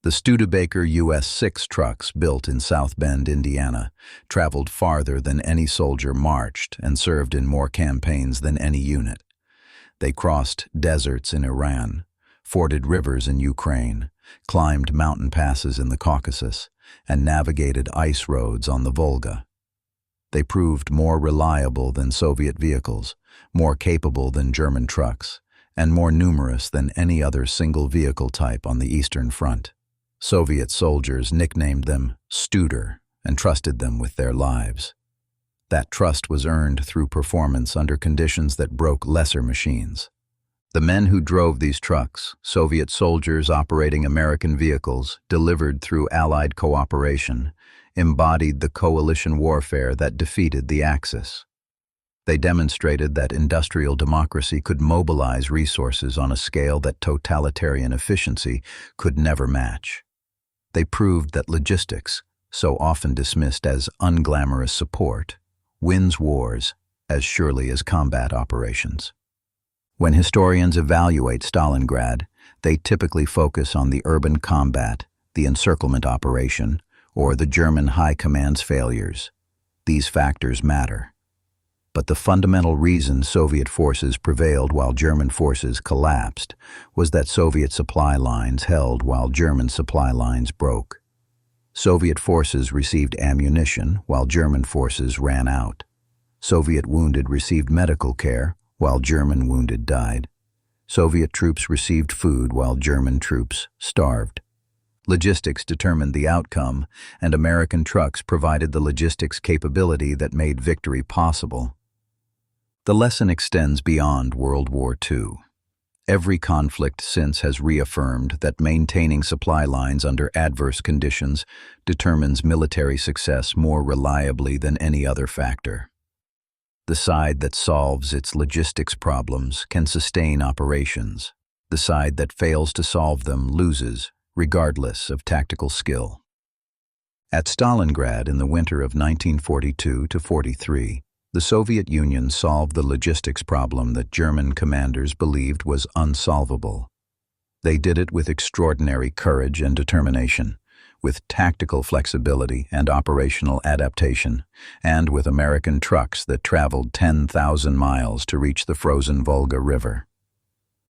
The Studebaker US-6 trucks built in South Bend, Indiana, traveled farther than any soldier marched and served in more campaigns than any unit. They crossed deserts in Iran, forded rivers in Ukraine, climbed mountain passes in the Caucasus, and navigated ice roads on the Volga. They proved more reliable than Soviet vehicles, more capable than German trucks, and more numerous than any other single vehicle type on the Eastern Front. Soviet soldiers nicknamed them Studer and trusted them with their lives. That trust was earned through performance under conditions that broke lesser machines. The men who drove these trucks, Soviet soldiers operating American vehicles, delivered through Allied cooperation, embodied the coalition warfare that defeated the Axis. They demonstrated that industrial democracy could mobilize resources on a scale that totalitarian efficiency could never match. They proved that logistics, so often dismissed as unglamorous support, wins wars as surely as combat operations. When historians evaluate Stalingrad, they typically focus on the urban combat, the encirclement operation, or the German High Command's failures. These factors matter. But the fundamental reason Soviet forces prevailed while German forces collapsed was that Soviet supply lines held while German supply lines broke. Soviet forces received ammunition while German forces ran out. Soviet wounded received medical care while German wounded died. Soviet troops received food while German troops starved. Logistics determined the outcome, and American trucks provided the logistics capability that made victory possible. The lesson extends beyond World War II. Every conflict since has reaffirmed that maintaining supply lines under adverse conditions determines military success more reliably than any other factor. The side that solves its logistics problems can sustain operations. The side that fails to solve them loses, regardless of tactical skill. At Stalingrad in the winter of 1942-43, the Soviet Union solved the logistics problem that German commanders believed was unsolvable. They did it with extraordinary courage and determination, with tactical flexibility and operational adaptation, and with American trucks that traveled 10,000 miles to reach the frozen Volga River.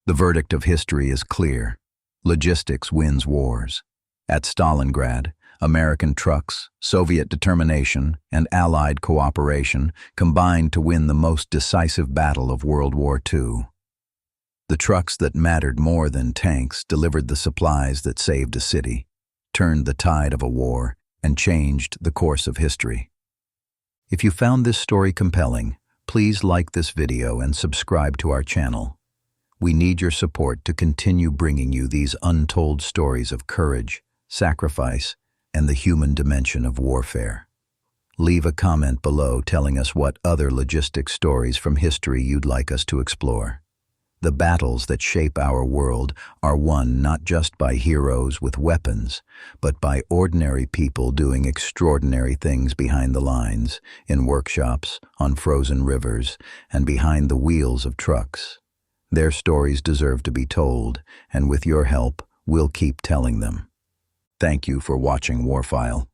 The verdict of history is clear. Logistics wins wars. At Stalingrad, American trucks, Soviet determination, and Allied cooperation combined to win the most decisive battle of World War II. The trucks that mattered more than tanks delivered the supplies that saved a city, turned the tide of a war, and changed the course of history. If you found this story compelling, please like this video and subscribe to our channel. We need your support to continue bringing you these untold stories of courage, sacrifice, and the human dimension of warfare. Leave a comment below telling us what other logistics stories from history you'd like us to explore. The battles that shape our world are won not just by heroes with weapons, but by ordinary people doing extraordinary things behind the lines, in workshops, on frozen rivers, and behind the wheels of trucks. Their stories deserve to be told, and with your help, we'll keep telling them. Thank you for watching Warfile.